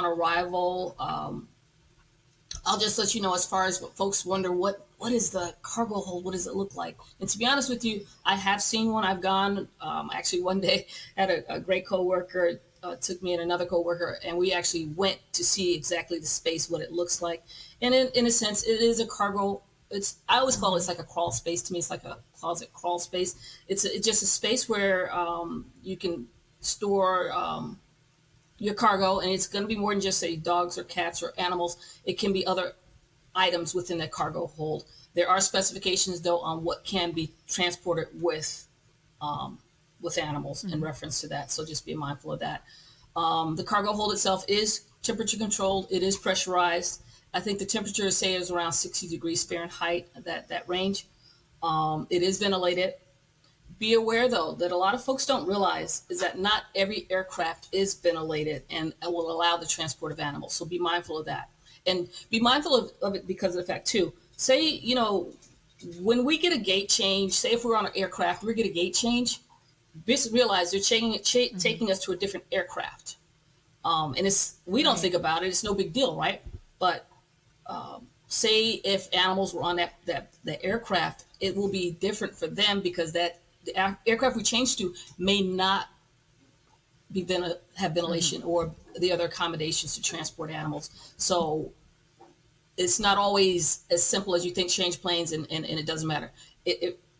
arrival, I'll just let you know, as far as what folks wonder, what is the cargo hold? What does it look like? And to be honest with you, I have seen one. I've gone, actually one day, had a great coworker took me and another coworker, and we actually went to see exactly the space, what it looks like. And in a sense, it is a cargo. I always call it's like a crawl space. To me, it's like a closet crawl space. It's just a space where you can store your cargo, and it's going to be more than just say dogs or cats or animals. It can be other items within that cargo hold. There are specifications though on what can be transported with animals in reference to that. So just be mindful of that. The cargo hold itself is temperature controlled. It is pressurized. I think the temperature, say, is around 60 degrees Fahrenheit, that range. It is ventilated. Be aware, though, that a lot of folks don't realize is that not every aircraft is ventilated and will allow the transport of animals. So be mindful of that. And be mindful of it because of the fact, too, say, when we get a gate change, say if we're on an aircraft, we get a gate change, just realize they're taking us to a different aircraft. And we don't think about it. It's no big deal, right? But say if animals were on the aircraft, it will be different for them because the aircraft we change to may not have ventilation or the other accommodations to transport animals. So it's not always as simple as you think, change planes and it doesn't matter.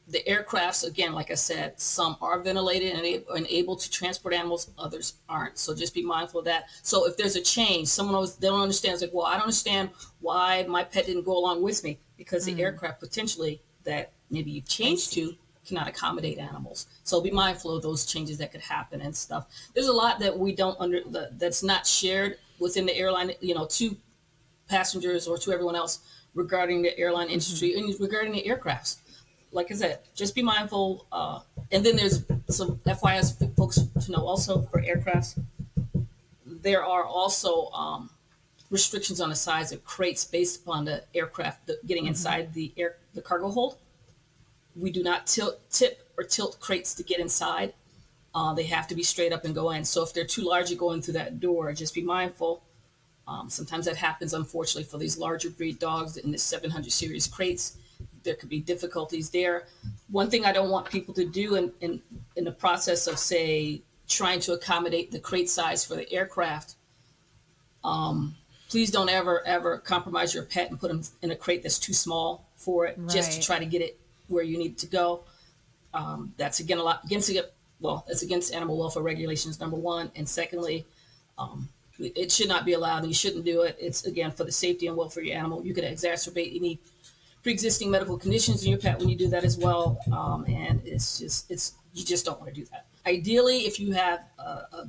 The aircrafts, again, like I said, some are ventilated and able to transport animals, others aren't. So just be mindful of that. So if there's a change, they don't understand. It's like, well, I don't understand why my pet didn't go along with me because the aircraft potentially that maybe you've changed to cannot accommodate animals. So be mindful of those changes that could happen and stuff. There's a lot that we don't that's not shared within the airline, to passengers or to everyone else regarding the airline industry and regarding the aircrafts. Like I said, just be mindful. And then there's some FYIs for folks to know also for aircrafts. There are also restrictions on the size of crates based upon the aircraft getting inside the cargo hold. We do not tip or tilt crates to get inside. They have to be straight up and go in. So if they're too large to go in through that door, just be mindful. Sometimes that happens, unfortunately, for these larger breed dogs in the 700 series crates. There could be difficulties there. One thing I don't want people to do in the process of, say, trying to accommodate the crate size for the aircraft, please don't ever compromise your pet and put them in a crate that's too small for it, just to try to get it where you need it to go. That's again that's against animal welfare regulations, number one, and secondly, it should not be allowed, and you shouldn't do it. It's again for the safety and welfare of your animal. You could exacerbate any pre-existing medical conditions in your pet when you do that as well, and you just don't want to do that. Ideally, if you have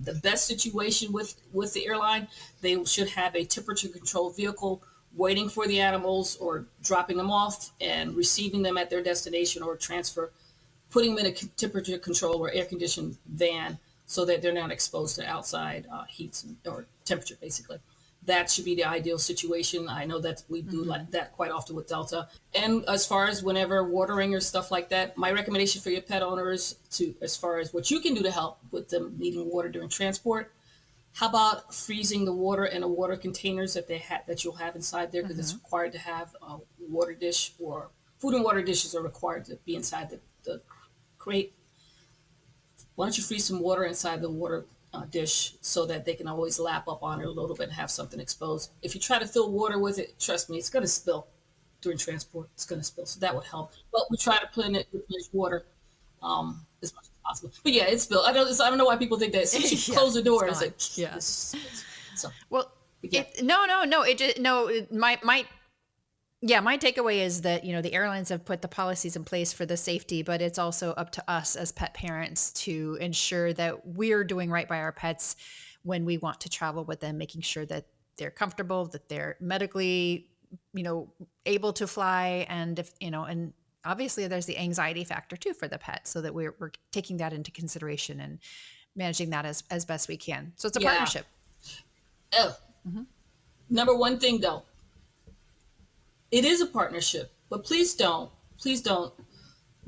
the best situation with the airline, they should have a temperature controlled vehicle waiting for the animals or dropping them off and receiving them at their destination or transfer, putting them in a temperature controlled or air conditioned van so that they're not exposed to outside heat or temperature, basically. That should be the ideal situation. I know that we do like that quite often with Delta. And as far as whenever watering or stuff like that, my recommendation for your pet owners to, as far as what you can do to help with them needing water during transport, how about freezing the water in a water containers that that you'll have inside there, because it's required to have a water dish, or food and water dishes are required to be inside the crate. Why don't you freeze some water inside the water dish so that they can always lap up on it a little bit and have something exposed. If you try to fill water with it, trust me, it's going to spill during transport. It's going to spill. So that would help. But we try to put in it with water as much as possible. But yeah, it spilled. I don't know why people think that. As soon as you close the door, it's like, yeah. So, well, yeah. My takeaway is that, the airlines have put the policies in place for the safety, but it's also up to us as pet parents to ensure that we're doing right by our pets when we want to travel with them, making sure that they're comfortable, that they're medically, able to fly. And and obviously there's the anxiety factor too for the pet, so that we're taking that into consideration and managing that as best we can. So it's a partnership. Oh, number one thing though, it is a partnership, but please don't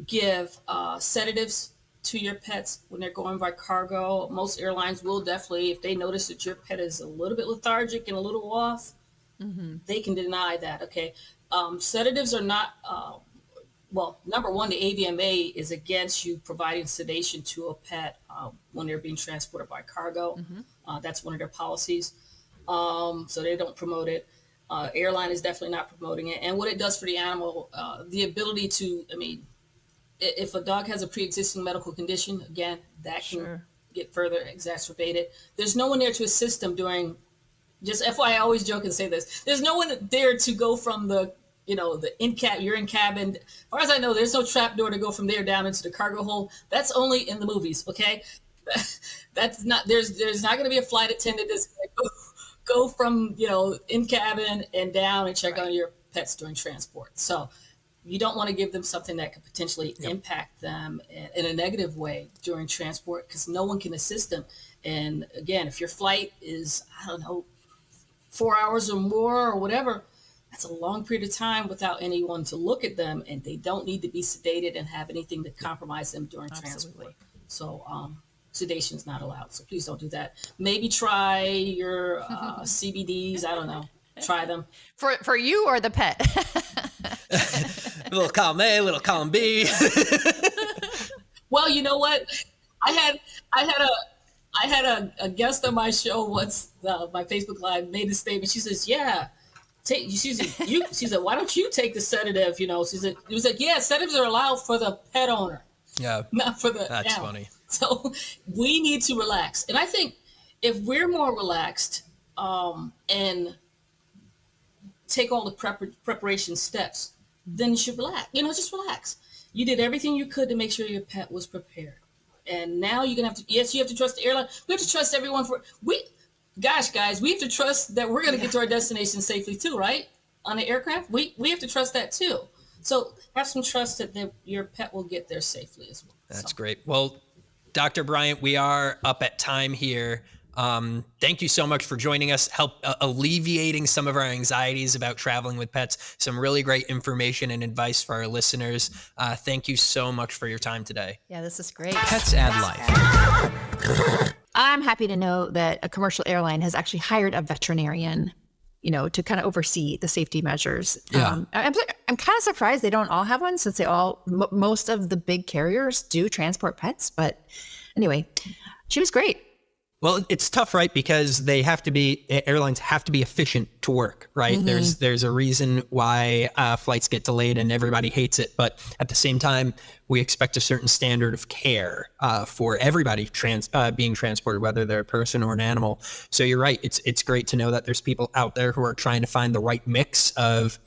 give sedatives to your pets when they're going by cargo. Most airlines will definitely, if they notice that your pet is a little bit lethargic and a little off, they can deny that. Okay, sedatives are not. Number one, the AVMA is against you providing sedation to a pet when they're being transported by cargo. That's one of their policies, so they don't promote it. Airline is definitely not promoting it. And what it does for the animal, the ability to, if a dog has a pre-existing medical condition, again, that can get further exacerbated. There's no one there to assist them during, just FYI, I always joke and say this, there's no one there to go from the you're in cabin. As far as I know, there's no trap door to go from there down into the cargo hold. That's only in the movies, okay? That's not, there's not going to be a flight attendant that's going to go from, in cabin and down and check on your pets during transport. So you don't want to give them something that could potentially impact them in a negative way during transport, because no one can assist them. And again, if your flight is, 4 hours or more or whatever, that's a long period of time without anyone to look at them, and they don't need to be sedated and have anything to compromise them during transport. So, sedation is not allowed, so please don't do that. Maybe try your CBDs. I don't know. Try them for you or the pet. A little column A, a little column B. Well, you know what? I had a guest on my show once. My Facebook Live made a statement. She says, "Yeah, she said, why don't you take the sedative?" She said, it was like, yeah, sedatives are allowed for the pet owner. Yeah, not for the That's animal. Funny. So we need to relax. And I think if we're more relaxed and take all the preparation steps, then you should relax. Just relax. You did everything you could to make sure your pet was prepared. And now you're going to have to, you have to trust the airline. We have to trust everyone guys, we have to trust that we're going to get to our destination safely too, right? On the aircraft, we have to trust that too. So have some trust that your pet will get there safely as well. That's great. Well, Dr. Bryant, we are up at time here. Thank you so much for joining us, alleviating some of our anxieties about traveling with pets. Some really great information and advice for our listeners. Thank you so much for your time today. Yeah, this is great. Pets add life. I'm happy to know that a commercial airline has actually hired a veterinarian, to kind of oversee the safety measures. Yeah. I'm kind of surprised they don't all have one, since most of the big carriers do transport pets. But anyway, she was great. Well, it's tough, right? Because airlines have to be efficient to work, right? There's a reason why flights get delayed and everybody hates it. But at the same time, we expect a certain standard of care for everybody being transported, whether they're a person or an animal. So you're right. It's great to know that there's people out there who are trying to find the right mix of,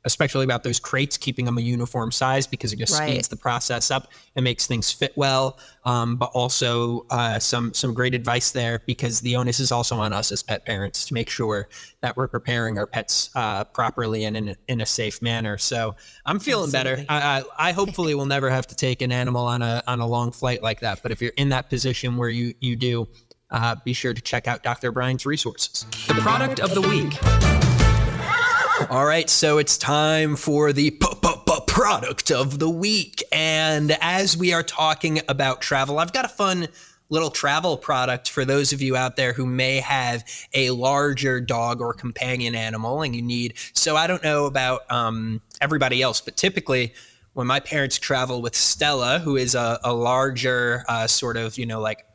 especially about those crates, keeping them a uniform size because it just speeds the process up and makes things fit well. But also some great advice there, because the onus is also on us as pet parents to make sure that we're preparing our pets properly and in a safe manner. So I'm feeling better. I hopefully will never have to take an animal on a long flight like that. But if you're in that position where you do, be sure to check out Dr. Bryant's resources. The product of the week. All right, so it's time for the product of the week. And as we are talking about travel, I've got a fun little travel product for those of you out there who may have a larger dog or companion animal and you need. So I don't know about everybody else, but typically when my parents travel with Stella, who is a larger sort of, like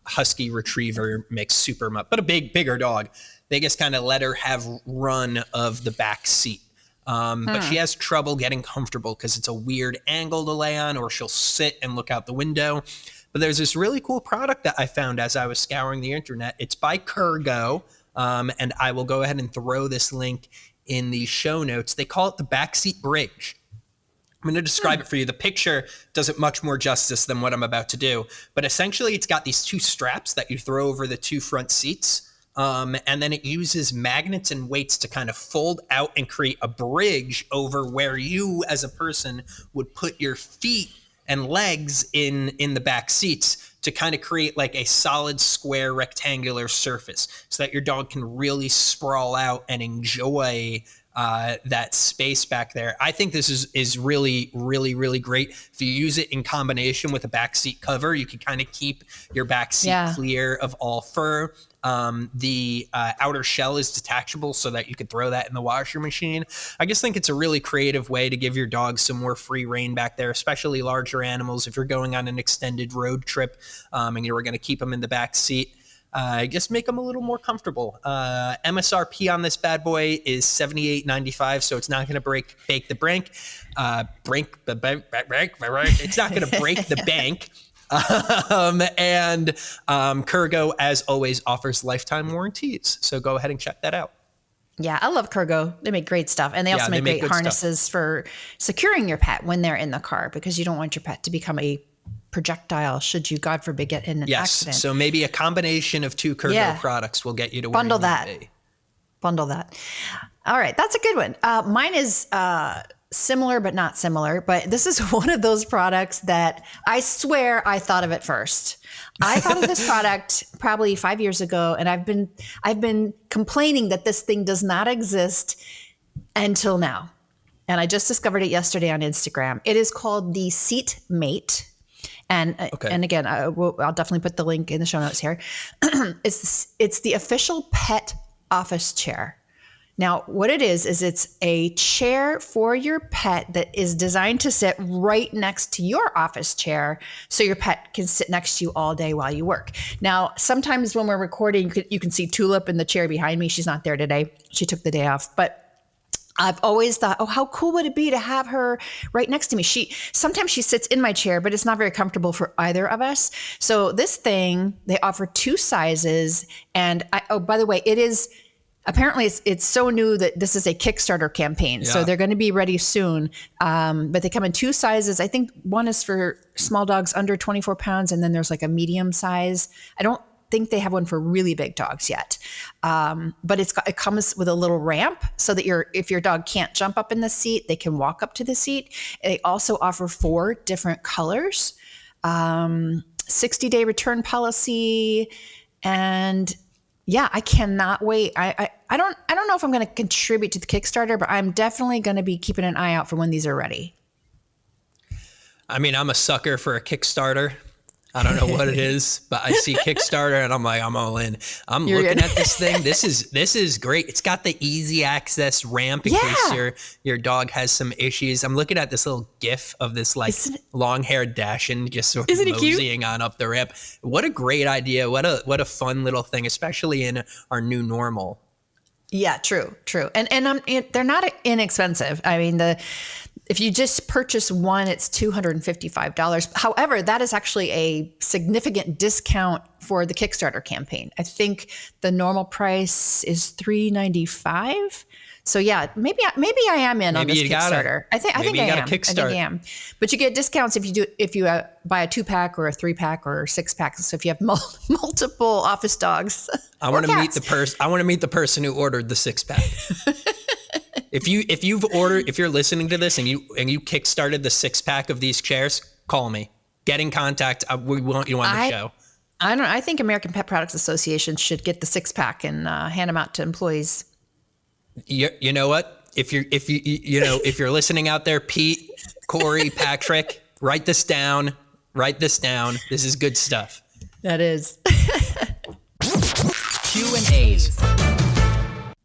husky retriever mix super mutt, but a bigger dog, they just kind of let her have run of the back seat. But she has trouble getting comfortable because it's a weird angle to lay on, or she'll sit and look out the window. But there's this really cool product that I found as I was scouring the internet. It's by Kurgo, and I will go ahead and throw this link in the show notes. They call it the backseat bridge. I'm going to describe it for you. The picture does it much more justice than what I'm about to do. But essentially, it's got these two straps that you throw over the two front seats. And then it uses magnets and weights to kind of fold out and create a bridge over where you as a person would put your feet and legs in the back seats to kind of create like a solid square rectangular surface so that your dog can really sprawl out and enjoy that space back there. I think this is really, really, really great. If you use it in combination with a backseat cover, you can kind of keep your backseat clear of all fur. The outer shell is detachable so that you could throw that in the washer machine. I just think it's a really creative way to give your dog some more free reign back there, especially larger animals. If you're going on an extended road trip and you were going to keep them in the back seat, just make them a little more comfortable. MSRP on this bad boy is $78.95, so it's not going to break the bank. It's not going to break the bank. And Kurgo, as always, offers lifetime warranties. So go ahead and check that out. Yeah, I love Kurgo. They make great stuff. And they also make great harnesses for securing your pet when they're in the car, because you don't want your pet to become a projectile should you, God forbid, get in an accident. So maybe a combination of two Kurgo products will get you to where Bundle you that. need to be. Bundle that. All right, that's a good one. Mine is similar but not similar, but this is one of those products that I swear I thought of it first. I thought of this product probably 5 years ago, and I've been complaining that this thing does not exist until now. And I just discovered it yesterday on Instagram. It is called the Seat Mate. And again, I'll definitely put the link in the show notes here. It's the official pet office chair. Now, what it is it's a chair for your pet that is designed to sit right next to your office chair so your pet can sit next to you all day while you work. Now, sometimes when we're recording, you can see Tulip in the chair behind me. She's not there today. She took the day off. But I've always thought, oh, how cool would it be to have her right next to me? Sometimes she sits in my chair, but it's not very comfortable for either of us. So this thing, they offer two sizes. And by the way, it is apparently it's so new that this is a Kickstarter campaign. Yeah. So they're going to be ready soon. But they come in two sizes. I think one is for small dogs under 24 pounds. And then there's like a medium size. I don't think they have one for really big dogs yet. But it comes with a little ramp so that if your dog can't jump up in the seat, they can walk up to the seat. They also offer 4 different colors, 60-day return policy. And yeah, I cannot wait. I don't know if I'm going to contribute to the Kickstarter, but I'm definitely going to be keeping an eye out for when these are ready. I mean, I'm a sucker for a Kickstarter. I don't know what it is, but I see Kickstarter and I'm like, I'm all in. You're looking at this thing. This is great. It's got the easy access ramp in case your dog has some issues. I'm looking at this little GIF of this like long-haired Dashin just sort of moseying on up the ramp. What a great idea. What a fun little thing, especially in our new normal. Yeah, true. And they're not inexpensive. I mean, if you just purchase one, it's $255. However, that is actually a significant discount for the Kickstarter campaign. I think the normal price is $395. So yeah, maybe I am in on this Kickstarter. I think I am. I think I am. But you get discounts if you buy a 2-pack or a 3-pack or 6-pack. So if you have multiple office dogs, I want to meet the person. I want to meet the person who ordered the 6-pack. If you're listening to this and you kickstarted the 6-pack of these chairs, call me. Get in contact. We want you on the show. I think American Pet Products Association should get the 6-pack and hand them out to employees. You know what? If you're listening out there, Pete, Corey, Patrick, write this down. This is good stuff. That is. Q&As.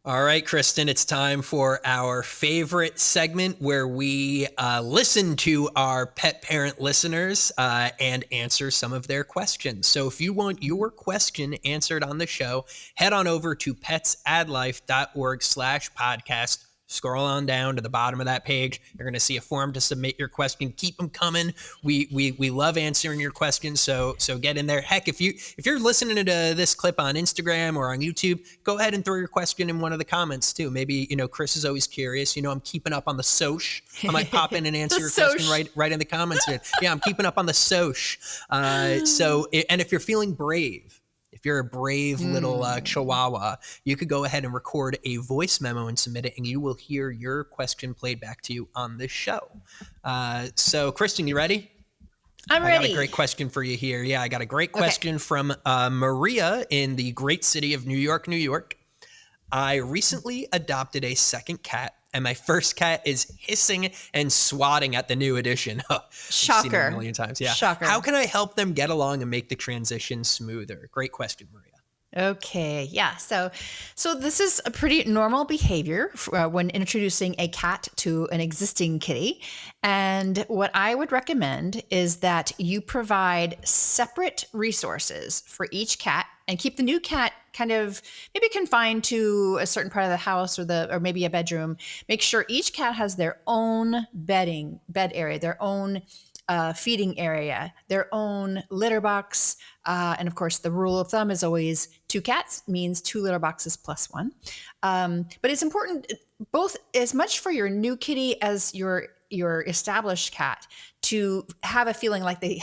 All right, Kristen, it's time for our favorite segment where we listen to our pet parent listeners and answer some of their questions. So if you want your question answered on the show, head on over to petsadlife.org/podcast. Scroll on down to the bottom of that page. You're going to see a form to submit your question. Keep them coming. We love answering your questions. So get in there. Heck, if you're listening to this clip on Instagram or on YouTube, go ahead and throw your question in one of the comments too. Maybe, Chris is always curious. I'm keeping up on the soch. I might pop in and answer your question right in the comments here. Yeah, I'm keeping up on the soch. And if you're feeling brave, if you're a brave little chihuahua, you could go ahead and record a voice memo and submit it, and you will hear your question played back to you on this show. So, Kristen, you ready? I'm ready. I got a great question for you here. Yeah, I got a great question from Maria in the great city of New York, New York. I recently adopted a second cat, and my first cat is hissing and swatting at the new addition. Shocker. Seen it a million times. Yeah. Shocker. How can I help them get along and make the transition smoother? Great question, Maria. Okay. Yeah. So this is a pretty normal behavior when introducing a cat to an existing kitty. And what I would recommend is that you provide separate resources for each cat and keep the new cat kind of maybe confined to a certain part of the house or maybe a bedroom. Make sure each cat has their own bed area, their own feeding area, their own litter box. And of course, the rule of thumb is always 2 cats means 2 litter boxes plus 1. But it's important both as much for your new kitty as your established cat to have a feeling like they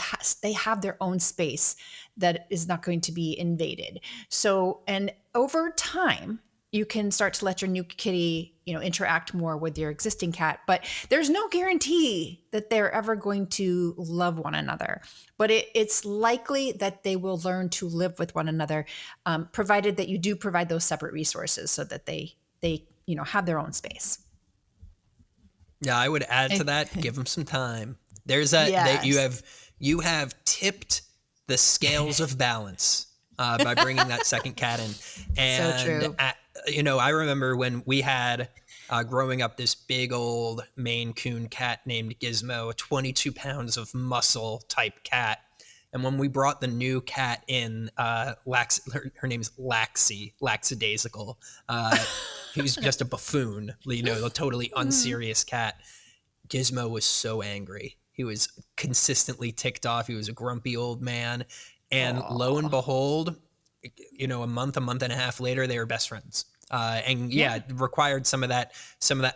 have their own space that is not going to be invaded. So, and over time, you can start to let your new kitty, interact more with your existing cat, but there's no guarantee that they're ever going to love one another. But it's likely that they will learn to live with one another, provided that you do provide those separate resources so that they have their own space. Yeah, I would add to that. Give them some time. There's you have tipped the scales of balance by bringing that second cat in. And, so true. I remember when we had, growing up, this big old Maine Coon cat named Gizmo, 22 pounds of muscle type cat. And when we brought the new cat in, her name's Lackadaisical. He was just a buffoon, a totally unserious cat. Gizmo was so angry. He was consistently ticked off. He was a grumpy old man. And lo and behold, a month and a half later, they were best friends. It required some of that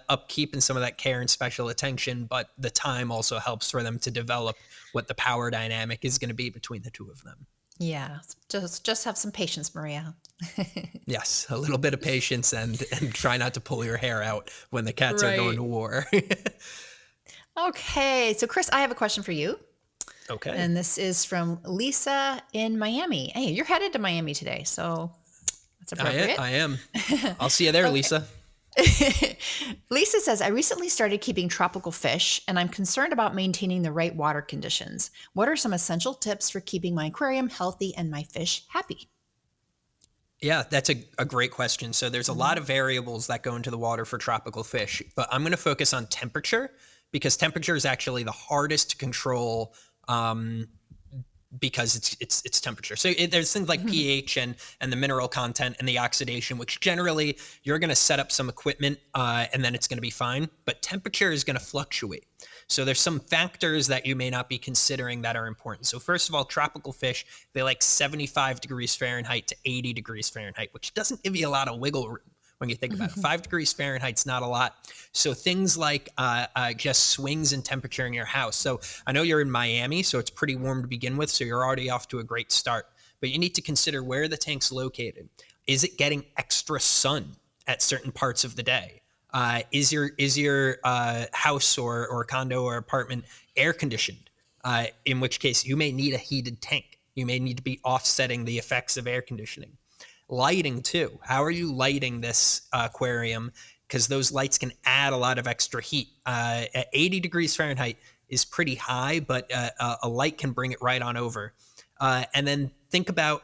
upkeep and some of that care and special attention, but the time also helps for them to develop what the power dynamic is going to be between the two of them. Yeah, just have some patience, Maria. Yes, a little bit of patience and try not to pull your hair out when the cats are going to war. Okay, so Chris, I have a question for you. Okay. And this is from Lisa in Miami. Hey, you're headed to Miami today, so that's appropriate. I am. I'll see you there, Lisa. Lisa says, I recently started keeping tropical fish, and I'm concerned about maintaining the right water conditions. What are some essential tips for keeping my aquarium healthy and my fish happy? Yeah, that's a great question. So there's a lot of variables that go into the water for tropical fish, but I'm going to focus on temperature because temperature is actually the hardest to control because it's temperature. So there's things like pH and the mineral content and the oxidation, which generally you're going to set up some equipment and then it's going to be fine. But temperature is going to fluctuate. So there's some factors that you may not be considering that are important. So first of all, tropical fish, they like 75 degrees Fahrenheit to 80 degrees Fahrenheit, which doesn't give you a lot of wiggle room when you think about it. 5 degrees Fahrenheit's not a lot. So things like just swings in temperature in your house. So I know you're in Miami, so it's pretty warm to begin with. So you're already off to a great start. But you need to consider where the tank's located. Is it getting extra sun at certain parts of the day? Is your house or condo or apartment air conditioned? In which case you may need a heated tank. You may need to be offsetting the effects of air conditioning. Lighting too. How are you lighting this aquarium? Because those lights can add a lot of extra heat. At 80 degrees Fahrenheit is pretty high, but a light can bring it right on over. And then think about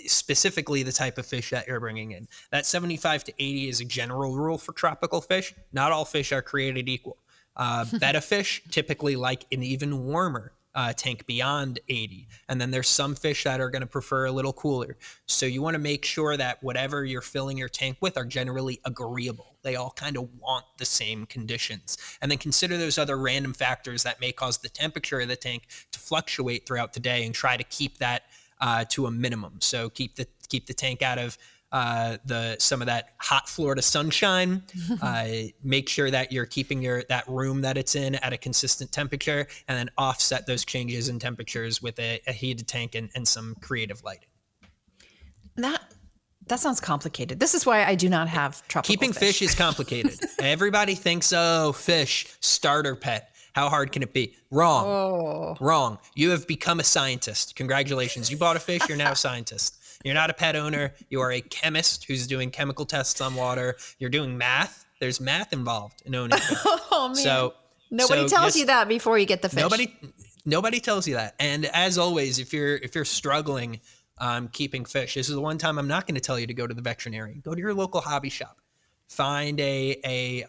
specifically the type of fish that you're bringing in. That 75 to 80 is a general rule for tropical fish. Not all fish are created equal. Betta fish typically like an even warmer tank beyond 80. And then there's some fish that are going to prefer a little cooler. So you want to make sure that whatever you're filling your tank with are generally agreeable. They all kind of want the same conditions. And then consider those other random factors that may cause the temperature of the tank to fluctuate throughout the day and try to keep that to a minimum. So keep the tank out of some of that hot Florida sunshine. Make sure that you're keeping that room that it's in at a consistent temperature, and then offset those changes in temperatures with a heated tank and some creative lighting. That sounds complicated. This is why I do not have tropical Keeping fish is complicated. Everybody thinks, oh, fish, starter pet. How hard can it be? Wrong. Oh. Wrong. You have become a scientist. Congratulations. You bought a fish. You're now a scientist. You're not a pet owner. You are a chemist who's doing chemical tests on water. You're doing math. There's math involved in owning fish. Oh, man. So Nobody tells you that before you get the fish. Nobody tells you that. And as always, if you're struggling keeping fish, this is the one time I'm not going to tell you to go to the veterinarian. Go to your local hobby shop. Find a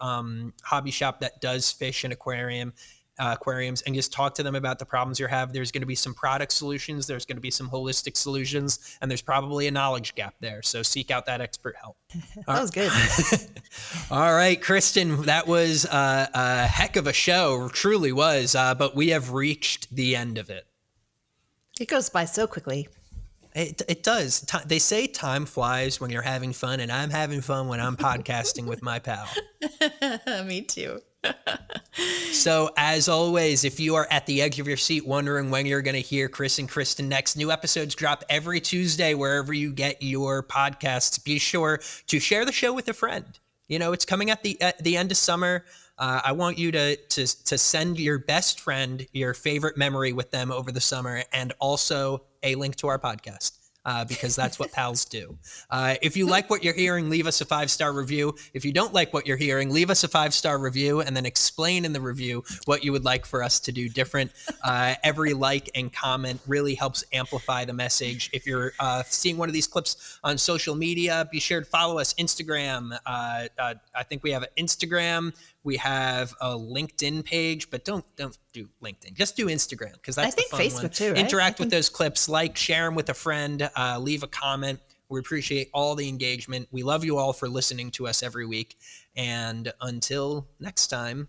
hobby shop that does fish and aquariums, and just talk to them about the problems you have. There's going to be some product solutions. There's going to be some holistic solutions, and there's probably a knowledge gap there. So seek out that expert help. That was good. All right, Kristen, that was a heck of a show. Truly was. But we have reached the end of it. It goes by so quickly. It does. They say time flies when you're having fun, and I'm having fun when I'm podcasting with my pal. Me too. So as always, if you are at the edge of your seat wondering when you're going to hear Chris and Kristen next, new episodes drop every Tuesday wherever you get your podcasts. Be sure to share the show with a friend. You know, it's coming at the end of summer. I want you to send your best friend your favorite memory with them over the summer, and also a link to our podcast. Because that's what pals do. If you like what you're hearing, leave us a 5-star review. If you don't like what you're hearing, leave us a 5-star review and then explain in the review what you would like for us to do different. Every like and comment really helps amplify the message. If you're seeing one of these clips on social media, be sure to follow us. Instagram. I think we have an Instagram. We have a LinkedIn page, but don't do LinkedIn. Just do Instagram, because that's the fun Facebook one. too, right? Interact with those clips, share them with a friend, leave a comment. We appreciate all the engagement. We love you all for listening to us every week. And until next time,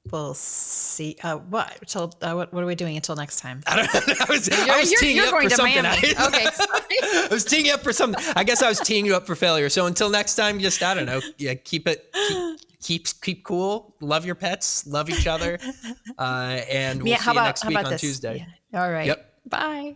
we'll see. What are we doing until next time? I don't know. I was teeing you up for something. Okay, sorry. I was teeing you up for something. I guess I was teeing you up for failure. So until next time, just, I don't know. Yeah, keep cool. Love your pets. Love each other. And we'll see you next week on Tuesday. Yeah. All right. Yep. Bye.